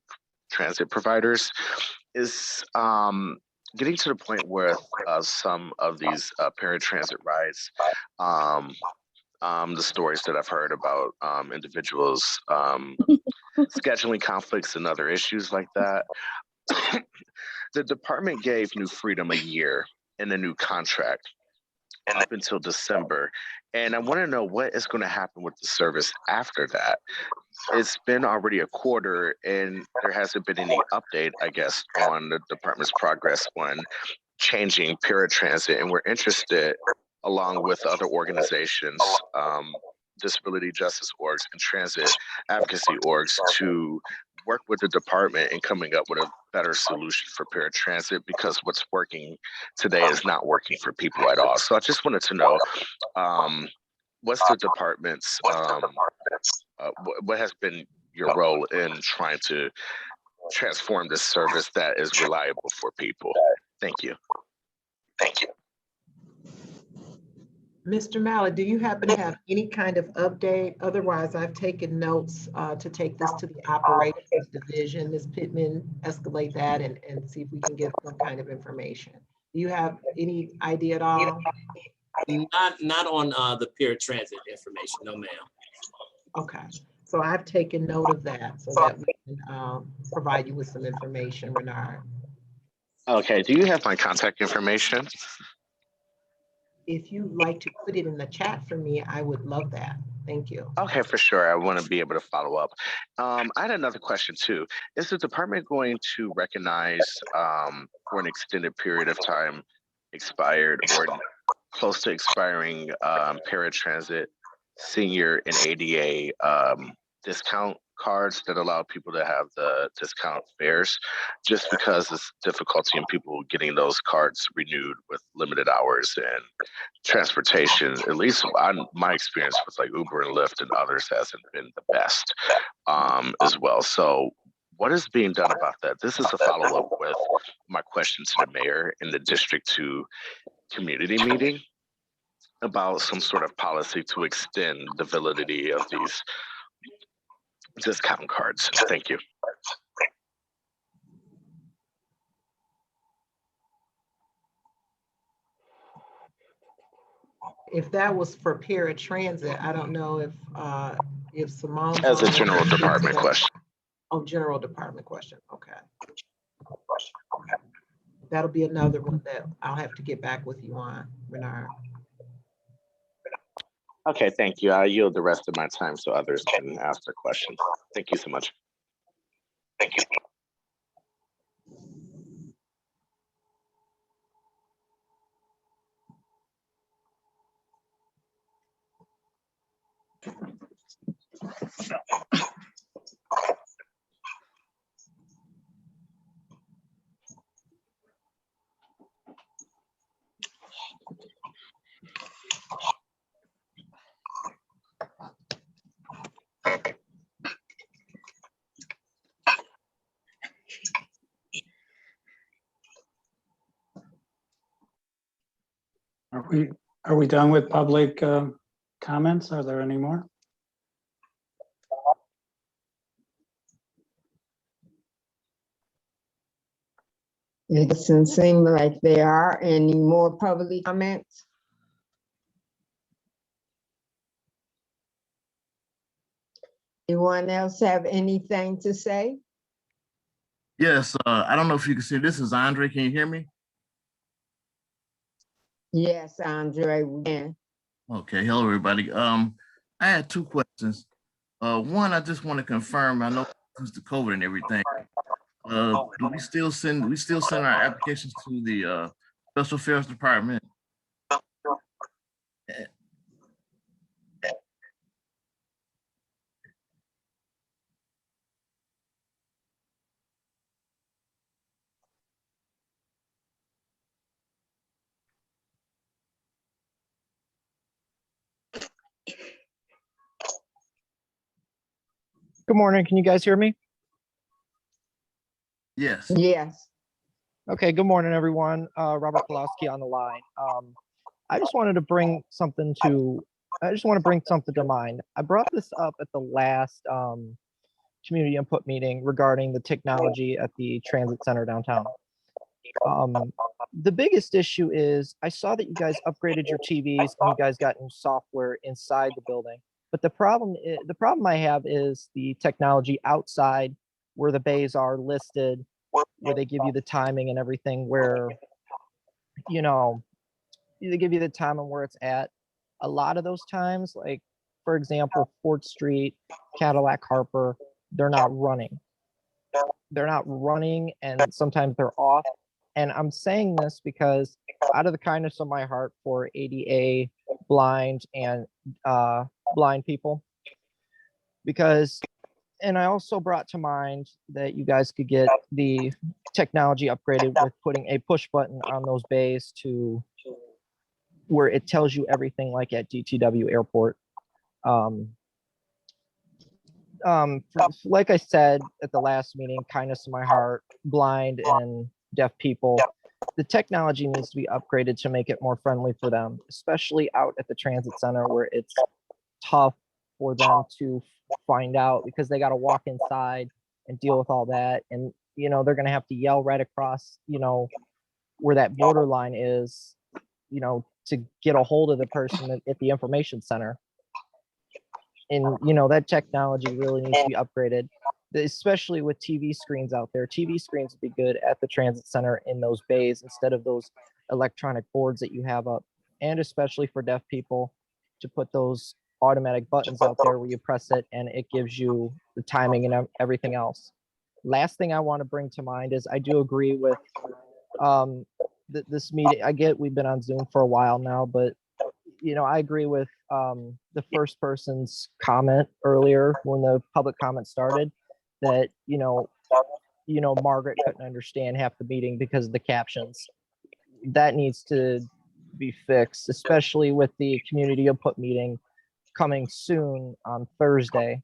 transit providers? Is getting to the point where some of these paratransit rides, the stories that I've heard about individuals scheduling conflicts and other issues like that. the department gave New Freedom a year in a new contract up until December. And I want to know what is going to happen with the service after that. It's been already a quarter and there hasn't been any update, I guess, on the department's progress on changing paratransit. And we're interested, along with other organizations, disability justice orgs and transit advocacy orgs, to work with the department in coming up with a better solution for paratransit, because what's working today is not working for people at all. So I just wanted to know, what's the department's, what has been your role in trying to transform this service that is reliable for people? Thank you. Thank you. Mr. Mallett, do you happen to have any kind of update? Otherwise, I've taken notes to take this to the operations division. Ms. Pittman, escalate that and see if we can get some kind of information. Do you have any idea at all? Not on the paratransit information, no ma'am. Okay, so I've taken note of that so that we can provide you with some information, Renard. Okay, do you have my contact information? If you'd like to put it in the chat for me, I would love that. Thank you. Okay, for sure. I want to be able to follow up. I had another question too. Is the department going to recognize for an extended period of time expired or close to expiring paratransit, senior, and ADA discount cards that allow people to have the discount fares, just because it's difficulty in people getting those cards renewed with limited hours and transportation, at least my experience with like Uber and Lyft and others hasn't been the best as well. So what is being done about that? This is a follow-up with my question to the mayor in the District 2 community meeting about some sort of policy to extend the validity of these discount cards. Thank you. If that was for paratransit, I don't know if Simone. As a general department question. Oh, general department question. Okay. That'll be another one that I'll have to get back with you on, Renard. Okay, thank you. I'll yield the rest of my time so others can ask their questions. Thank you so much. Thank you. Are we done with public comments? Are there any more? It doesn't seem like there are any more public comments. Anyone else have anything to say? Yes, I don't know if you can see, this is Andre. Can you hear me? Yes, Andre, we can. Okay, hello, everybody. I had two questions. One, I just want to confirm, I know since the COVID and everything, do we still send our applications to the Special Affairs Department? Good morning. Can you guys hear me? Yes. Yes. Okay. Good morning, everyone. Robert Pulowski on the line. I just wanted to bring something to mind. I brought this up at the last community input meeting regarding the technology at the transit center downtown. The biggest issue is I saw that you guys upgraded your TVs and you guys got new software inside the building. But the problem I have is the technology outside where the bays are listed where they give you the timing and everything, where, you know, they give you the time and where it's at. A lot of those times, like, for example, Fort Street, Cadillac Harper, they're not running. They're not running, and sometimes they're off. And I'm saying this because out of the kindness of my heart for ADA, blind, and blind people, because, and I also brought to mind that you guys could get the technology upgraded with putting a push button on those bays to where it tells you everything, like at DTW Airport. Like I said at the last meeting, kindness of my heart, blind and deaf people, the technology needs to be upgraded to make it more friendly for them, especially out at the transit center where it's tough for them to find out because they got to walk inside and deal with all that. And, you know, they're going to have to yell right across, you know, where that borderline is, you know, to get a hold of the person at the information center. And, you know, that technology really needs to be upgraded, especially with TV screens out there. TV screens would be good at the transit center in those bays instead of those electronic boards that you have up, and especially for deaf people to put those automatic buttons out there where you press it and it gives you the timing and everything else. Last thing I want to bring to mind is I do agree with this meeting. I get we've been on Zoom for a while now, but you know, I agree with the first person's comment earlier when the public comment started that, you know, Margaret couldn't understand half the meeting because of the captions. That needs to be fixed, especially with the community input meeting coming soon on Thursday.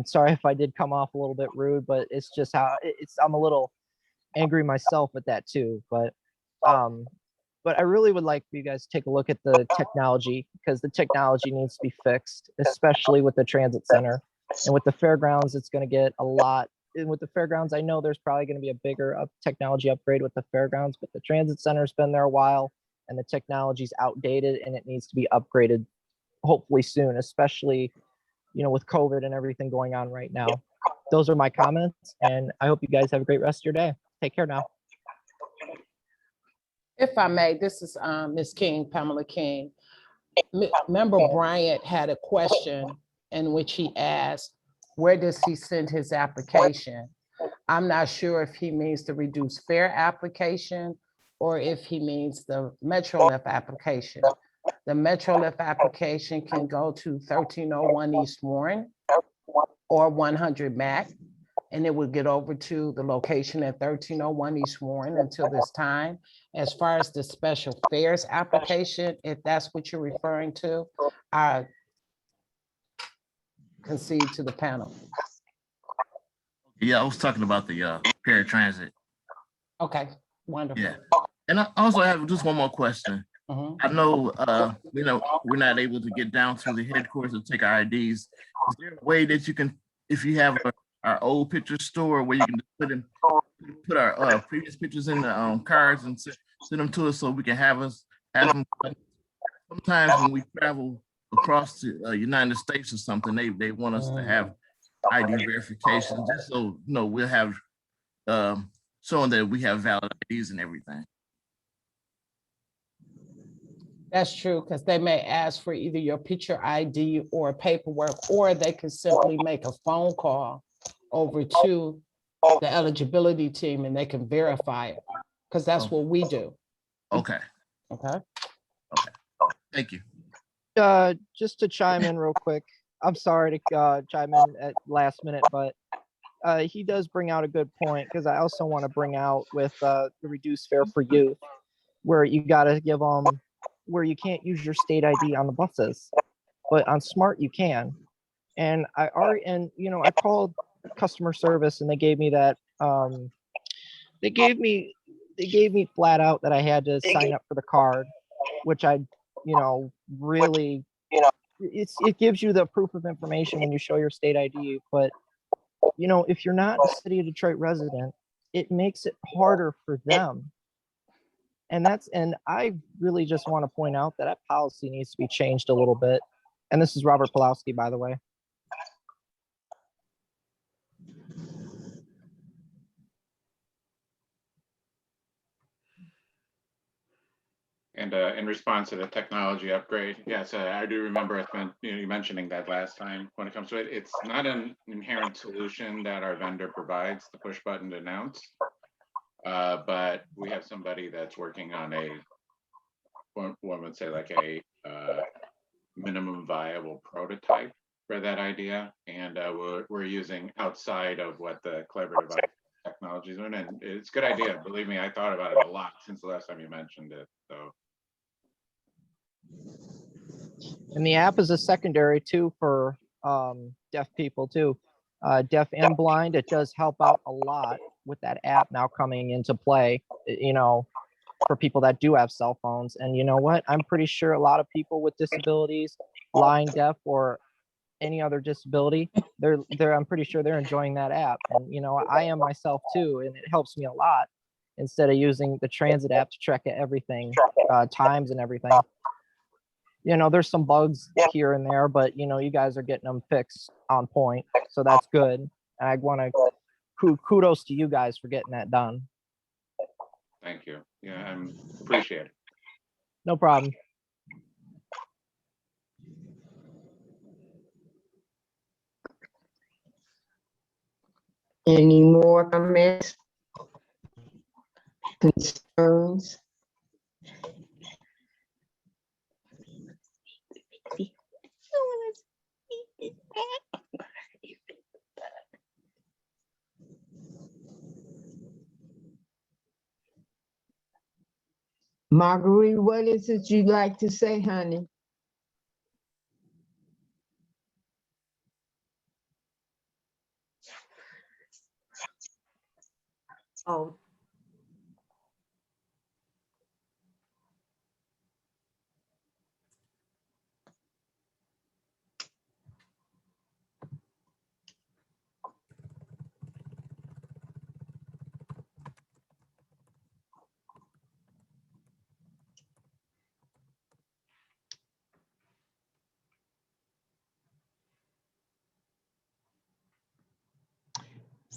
Sorry if I did come off a little bit rude, but it's just how it's, I'm a little angry myself at that too. But I really would like for you guys to take a look at the technology, because the technology needs to be fixed, especially with the transit center. And with the fairgrounds, it's going to get a lot. And with the fairgrounds, I know there's probably going to be a bigger technology upgrade with the fairgrounds, but the transit center's been there a while and the technology's outdated and it needs to be upgraded hopefully soon, especially, you know, with COVID and everything going on right now. Those are my comments, and I hope you guys have a great rest of your day. Take care now. If I may, this is Ms. King, Pamela King. Member Bryant had a question in which he asked, where does he send his application? I'm not sure if he means the reduced fare application or if he means the MetroLift application. The MetroLift application can go to 1301 East Warren or 100 Mac, and it would get over to the location at 1301 East Warren until this time. As far as the special fares application, if that's what you're referring to, I concede to the panel. Yeah, I was talking about the paratransit. Okay, wonderful. Yeah, and I also have just one more question. I know, we're not able to get down to the headquarters to take our IDs. Is there a way that you can, if you have our old picture store where you can put our previous pictures in the cards and send them to us so we can have them? Sometimes when we travel across the United States or something, they want us to have ID verification, just so we'll have showing that we have valid IDs and everything. That's true, because they may ask for either your picture ID or paperwork, or they can simply make a phone call over to the eligibility team and they can verify it, because that's what we do. Okay. Okay. Thank you. Just to chime in real quick, I'm sorry to chime in at last minute, but he does bring out a good point, because I also want to bring out with the reduced fare for youth, where you got to give them, where you can't use your state ID on the buses, but on Smart you can. And I called customer service and they gave me that, they gave me flat out that I had to sign up for the card, which I, really, it gives you the proof of information when you show your state ID. But, if you're not a City of Detroit resident, it makes it harder for them. And I really just want to point out that policy needs to be changed a little bit. And this is Robert Pulowski, by the way. And in response to the technology upgrade, yes, I do remember you mentioning that last time. When it comes to it, it's not an inherent solution that our vendor provides, the push button to announce. But we have somebody that's working on one would say like a minimum viable prototype for that idea. And we're using outside of what the collaborative technology is doing. And it's a good idea. Believe me, I thought about it a lot since the last time you mentioned it. So. And the app is a secondary too for deaf people too. Deaf and blind, it does help out a lot with that app now coming into play, you know, for people that do have cell phones. And you know what? I'm pretty sure a lot of people with disabilities, blind, deaf, or any other disability, I'm pretty sure they're enjoying that app. And you know, I am myself too, and it helps me a lot instead of using the transit app to track everything, times and everything. You know, there's some bugs here and there, but you know, you guys are getting them fixed on point, so that's good. And I want to kudos to you guys for getting that done. Thank you. Yeah, I appreciate it. No problem. Any more comments? Concerns? Marguerite, what is it you'd like to say, honey? Oh,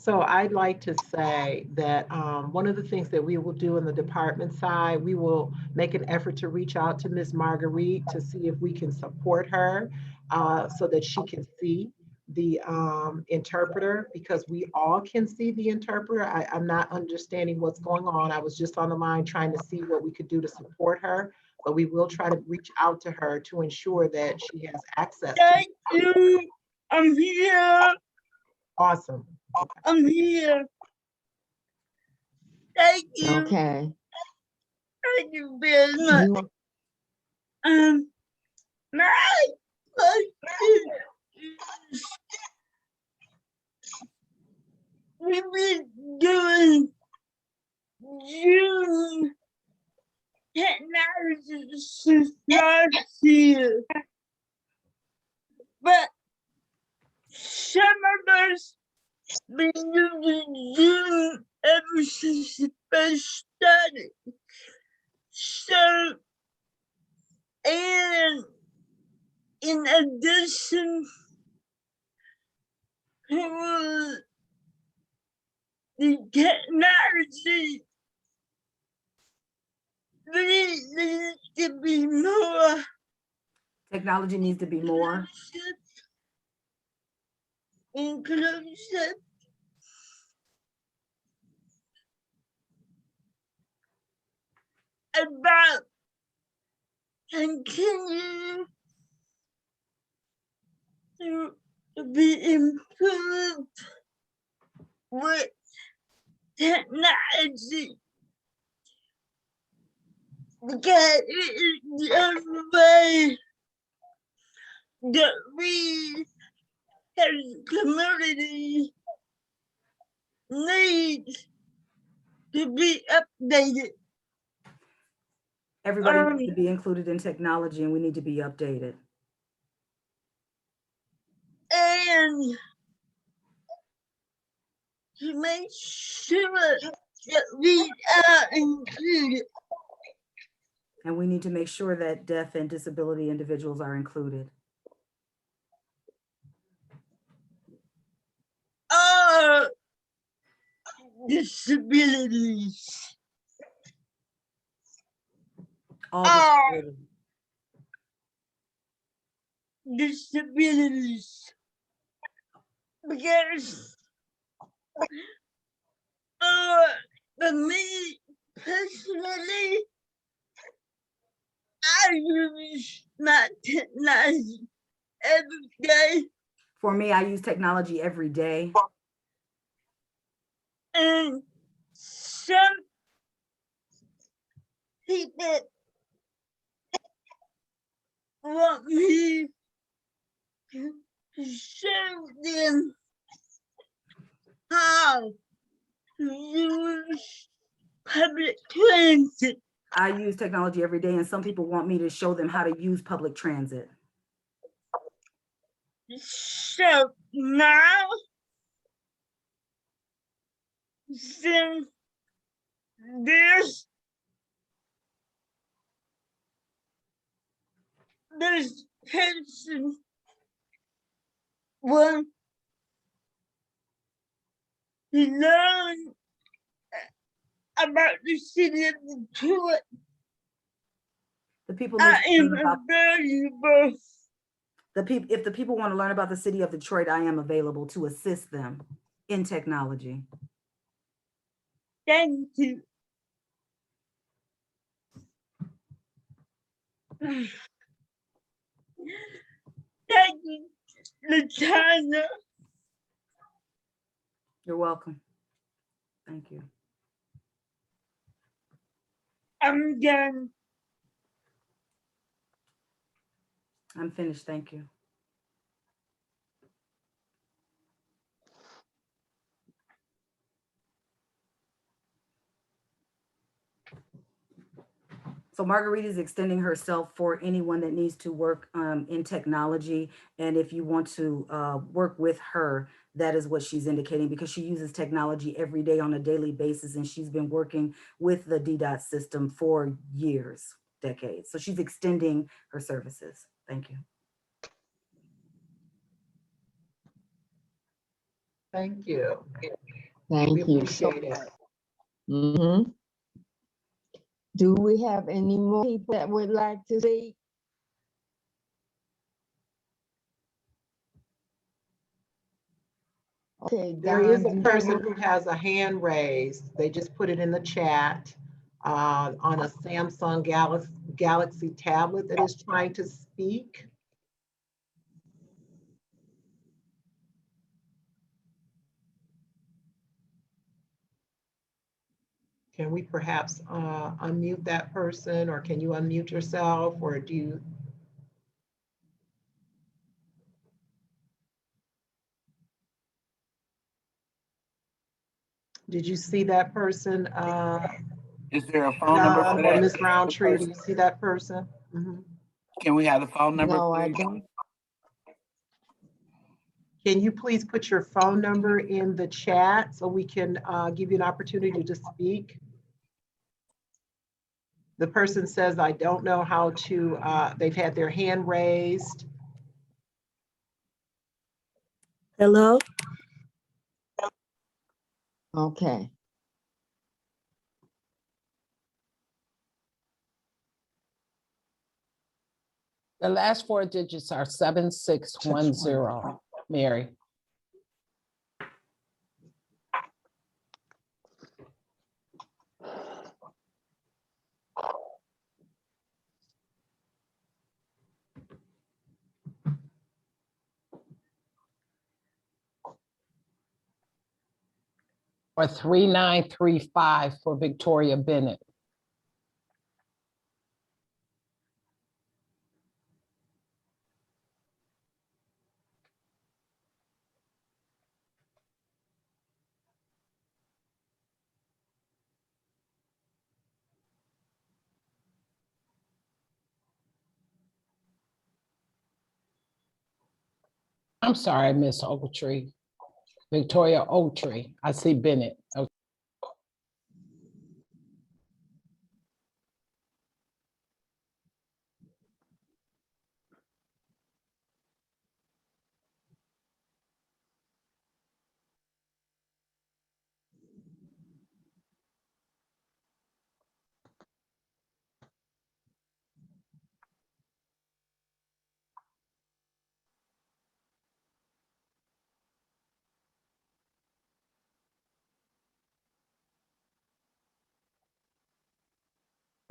So I'd like to say that one of the things that we will do in the department side, we will make an effort to reach out to Ms. Marguerite to see if we can support her so that she can see the interpreter, because we all can see the interpreter. I'm not understanding what's going on. I was just on the line trying to see what we could do to support her, but we will try to reach out to her to ensure that she has access. Thank you. I'm here. Awesome. I'm here. Thank you. Okay. Thank you very much. My question is, we've been doing Zoom technology since last year, but some of us been using Zoom ever since it first started. So, and in addition to the technology, there needs to be more. technology needs to be more. Inclusive. About continue to be improved with technology, because it is the only way that we as a community needs to be updated. Everybody needs to be included in technology, and we need to be updated. And to make sure that we are included. And we need to make sure that deaf and disability individuals are included. All disabilities. All are disabilities. disabilities. Because for me personally, I use my technology every day, For me, I use technology every day. and some people want me to show them how to use public transit. I use technology every day, and some people want me to show them how to use public transit. So now, since this person want to learn about the city of Detroit, The people I need to am learn about available. if the people want to learn about the city of Detroit, I am available to assist them in technology. Thank you. Thank you, Latanya. You're welcome. Thank you. I'm done. I'm finished. Thank you. So Marguerite is extending herself for anyone that needs to work in technology. And if you want to work with her, that is what she's indicating, because she uses technology every day on a daily basis. And she's been working with the DDOT system for years, decades. So she's extending her services. Thank you. Thank you. Thank We you so appreciate it. much. Mhm. Do we have any more people that would like to speak? Okay, There is Don, a do you person want- who has a hand raised. They just put it in the chat on a Samsung Galaxy tablet that is trying to speak. Can we perhaps unmute that person, or can you unmute yourself, or do you? Did you see that person? Is there a phone number for Or that? Ms. Roundtree, do you see that person? Mhm. Can we have the phone number, No, I please? don't. Can you please put your phone number in the chat so we can give you an opportunity to speak? The person says, I don't know how to, they've had their hand raised. Hello? Okay. The last four digits are 7610, Mary. Or 3935 for Victoria Bennett. I'm sorry, Miss Ogletree. Victoria Ogletree. I see Bennett. Okay.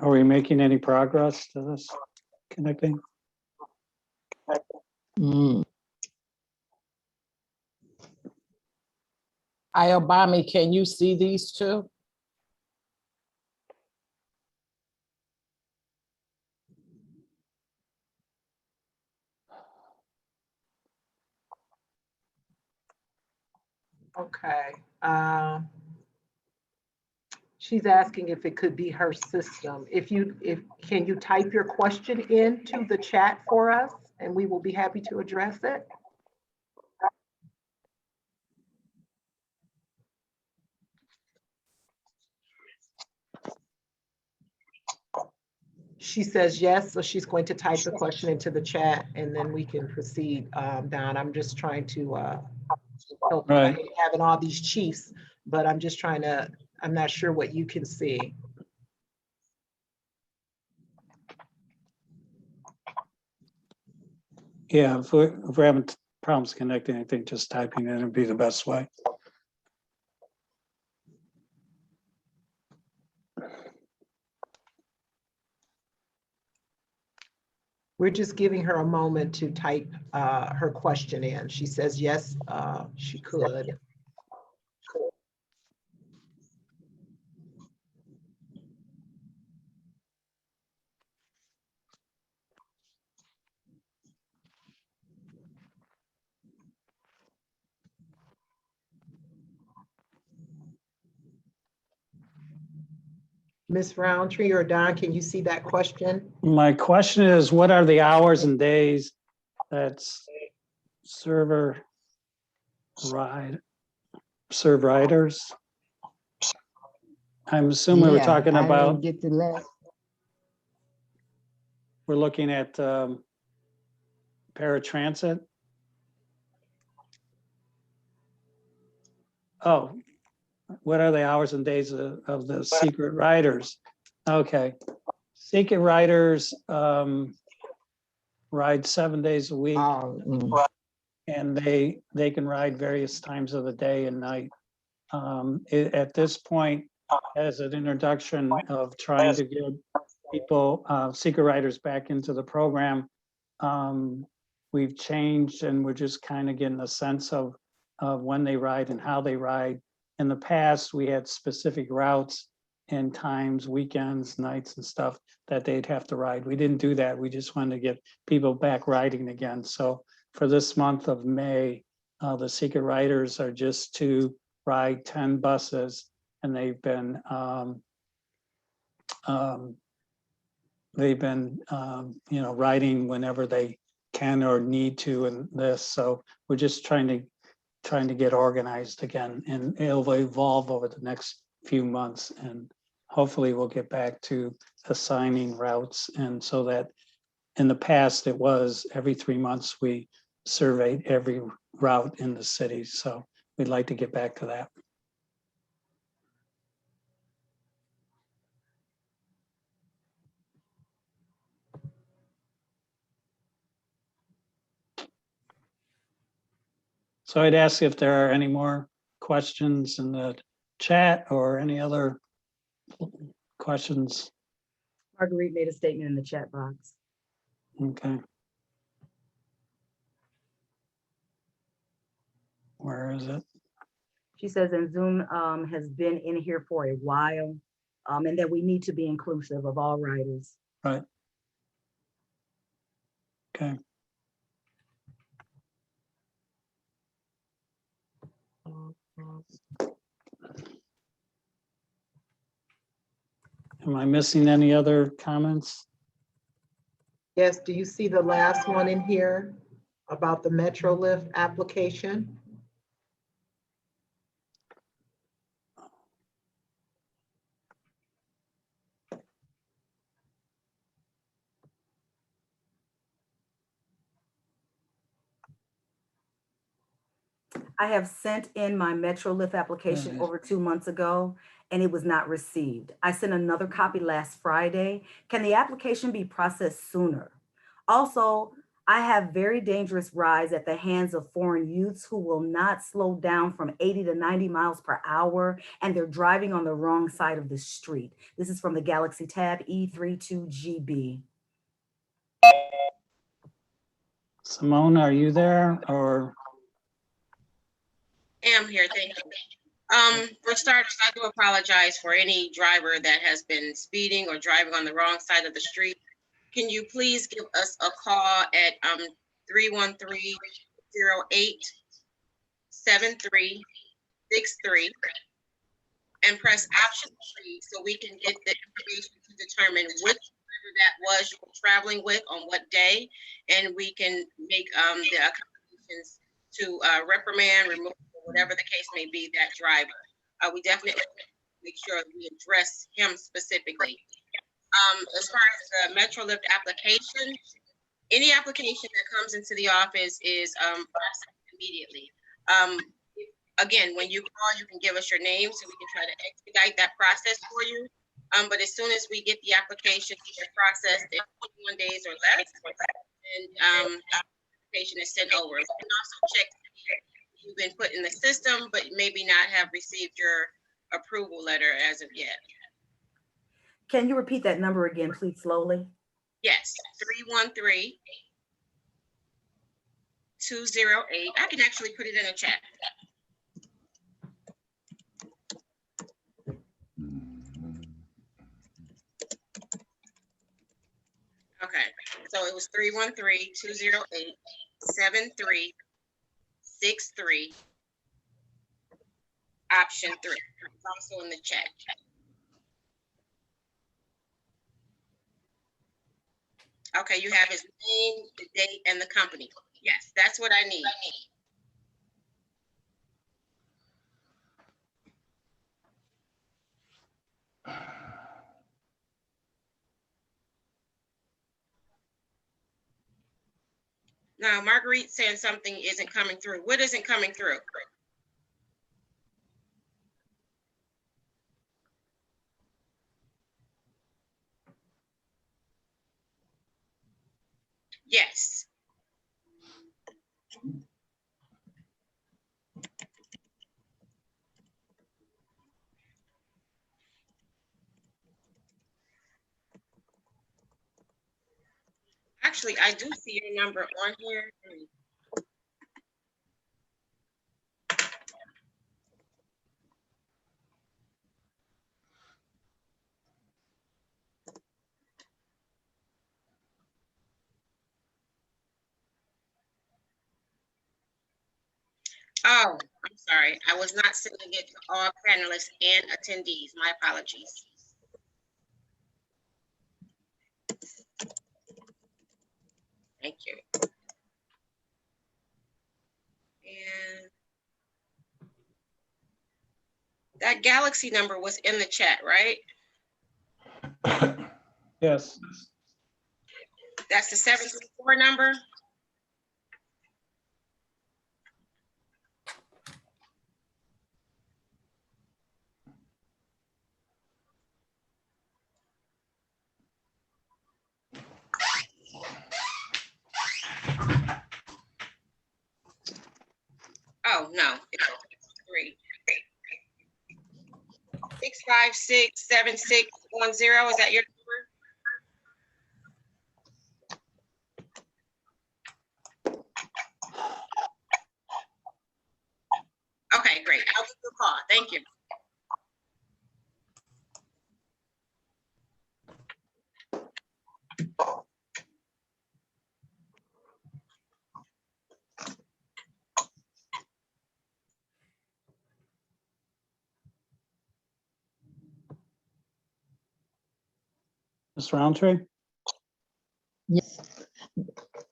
Are we making any progress to this connecting? Ayobami, can you see these two? Okay. She's asking if it could be her system. Can you type your question into the chat for us and we will be happy to address it? She says yes, so she's going to type the question into the chat and then we can proceed, Don. I'm just trying to help you. I Right. hate having all these chiefs, but I'm just trying to, I'm not sure what you can see. Yeah, if we're having problems connecting, I think just typing in would be the best way. We're just giving her a moment to type her question in. She says yes, she could. Ms. Roundtree or Don, can you see that question? My question is, what are the hours and days that's serve riders? I'm assuming we're Yeah, talking I didn't about, get the last. we're looking at paratransit. Oh, what are the hours and days of the secret riders? Okay, secret riders ride 7 days a week, and they can ride various times of the day and night. At this point, as an introduction of trying to get people, secret riders back into the program, we've changed and we're just kind of getting a sense of when they ride and how they ride. In the past, we had specific routes and times, weekends, nights and stuff that they'd have to ride. We didn't do that. We just wanted to get people back riding again. So for this month of May, the secret riders are just to ride 10 buses, and they've been riding whenever they can or need to in this. So we're just trying to get organized again, and it'll evolve over the next few months, and hopefully we'll get back to assigning routes. And so that in the past, it was every 3 months we surveyed every route in the city. So we'd like to get back to that. So I'd ask if there are any more questions in the chat or any other questions. Marguerite made a statement in the chat box. Okay. Where is it? She says, and Zoom has been in here for a while, and that we need to be inclusive of all riders. Right. Okay. Am I missing any other comments? Yes, do you see the last one in here about the MetroLift application? I have sent in my MetroLift application over 2 months ago, and it was not received. I sent another copy last Friday. Can the application be processed sooner? Also, I have very dangerous rides at the hands of foreign youths who will not slow down from 80 to 90 miles per hour, and they're driving on the wrong side of the street. This is from the Galaxy Tab E32GB. Simone, are you there or? Am here, thank you. For starters, I do apologize for any driver that has been speeding or driving on the wrong side of the street. Can you please give us a call at 313-08-7363 and press option 3 so we can get the information to determine which driver that was you were traveling with on what day, and we can make the accommodations to reprimand, remove, or whatever the case may be, that driver. We definitely make sure we address him specifically. As far as the MetroLift application, any application that comes into the office is processed immediately. Again, when you call, you can give us your name so we can try to expedite that process for you. But as soon as we get the application processed in 21 days or less, and application is sent over. We can also check if you've been put in the system, but maybe not have received your approval letter as of yet. Can you repeat that number again, please, slowly? Yes, 313-208. I can actually put it in a chat. Okay, so it was 313-208-7363, option 3. It's also in the chat. Okay, you have his name, the date, and the company. Yes, that's what I need. Now, Marguerite saying something isn't coming through. What isn't coming through? Yes. Actually, I do see your number on here. Oh, I'm sorry. I was not sending it to all panelists and attendees. My apologies. Thank you. And that Galaxy number was in the chat, right? Yes. That's the 734 number? Oh, no, it's 3. 656-7610, is that your number? Okay, great. I'll give you a call. Thank you. Ms. Roundtree? Yes.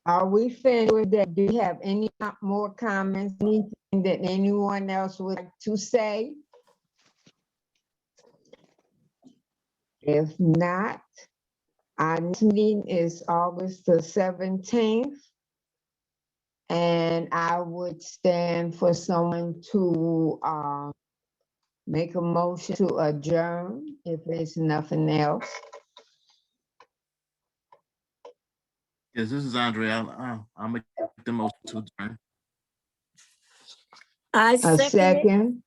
Are we finished with that? Do you have any more comments, anything that anyone else would like to say? If not, our next meeting is August the 17th. And I would stand for someone to make a motion to adjourn if there's nothing else. Yes, this is Andre. I'll make the motion to adjourn. I A second it. second.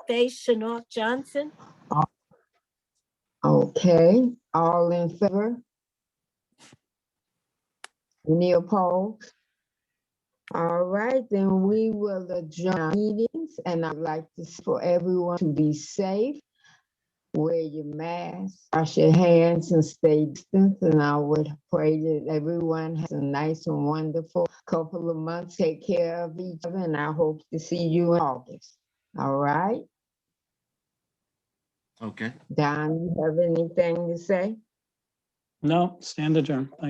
Faith Shanoff Johnson. Okay, all in favor? Any opposed? All right, then we will adjourn our meetings, and I'd like for everyone to be safe. Wear your mask, wash your hands, and stay distant. And I would pray that everyone has a nice and wonderful couple of months. Take care of each other, and I hope to see you in August. All right? Okay. Don, you have anything to say? No, stand adjourned. Thank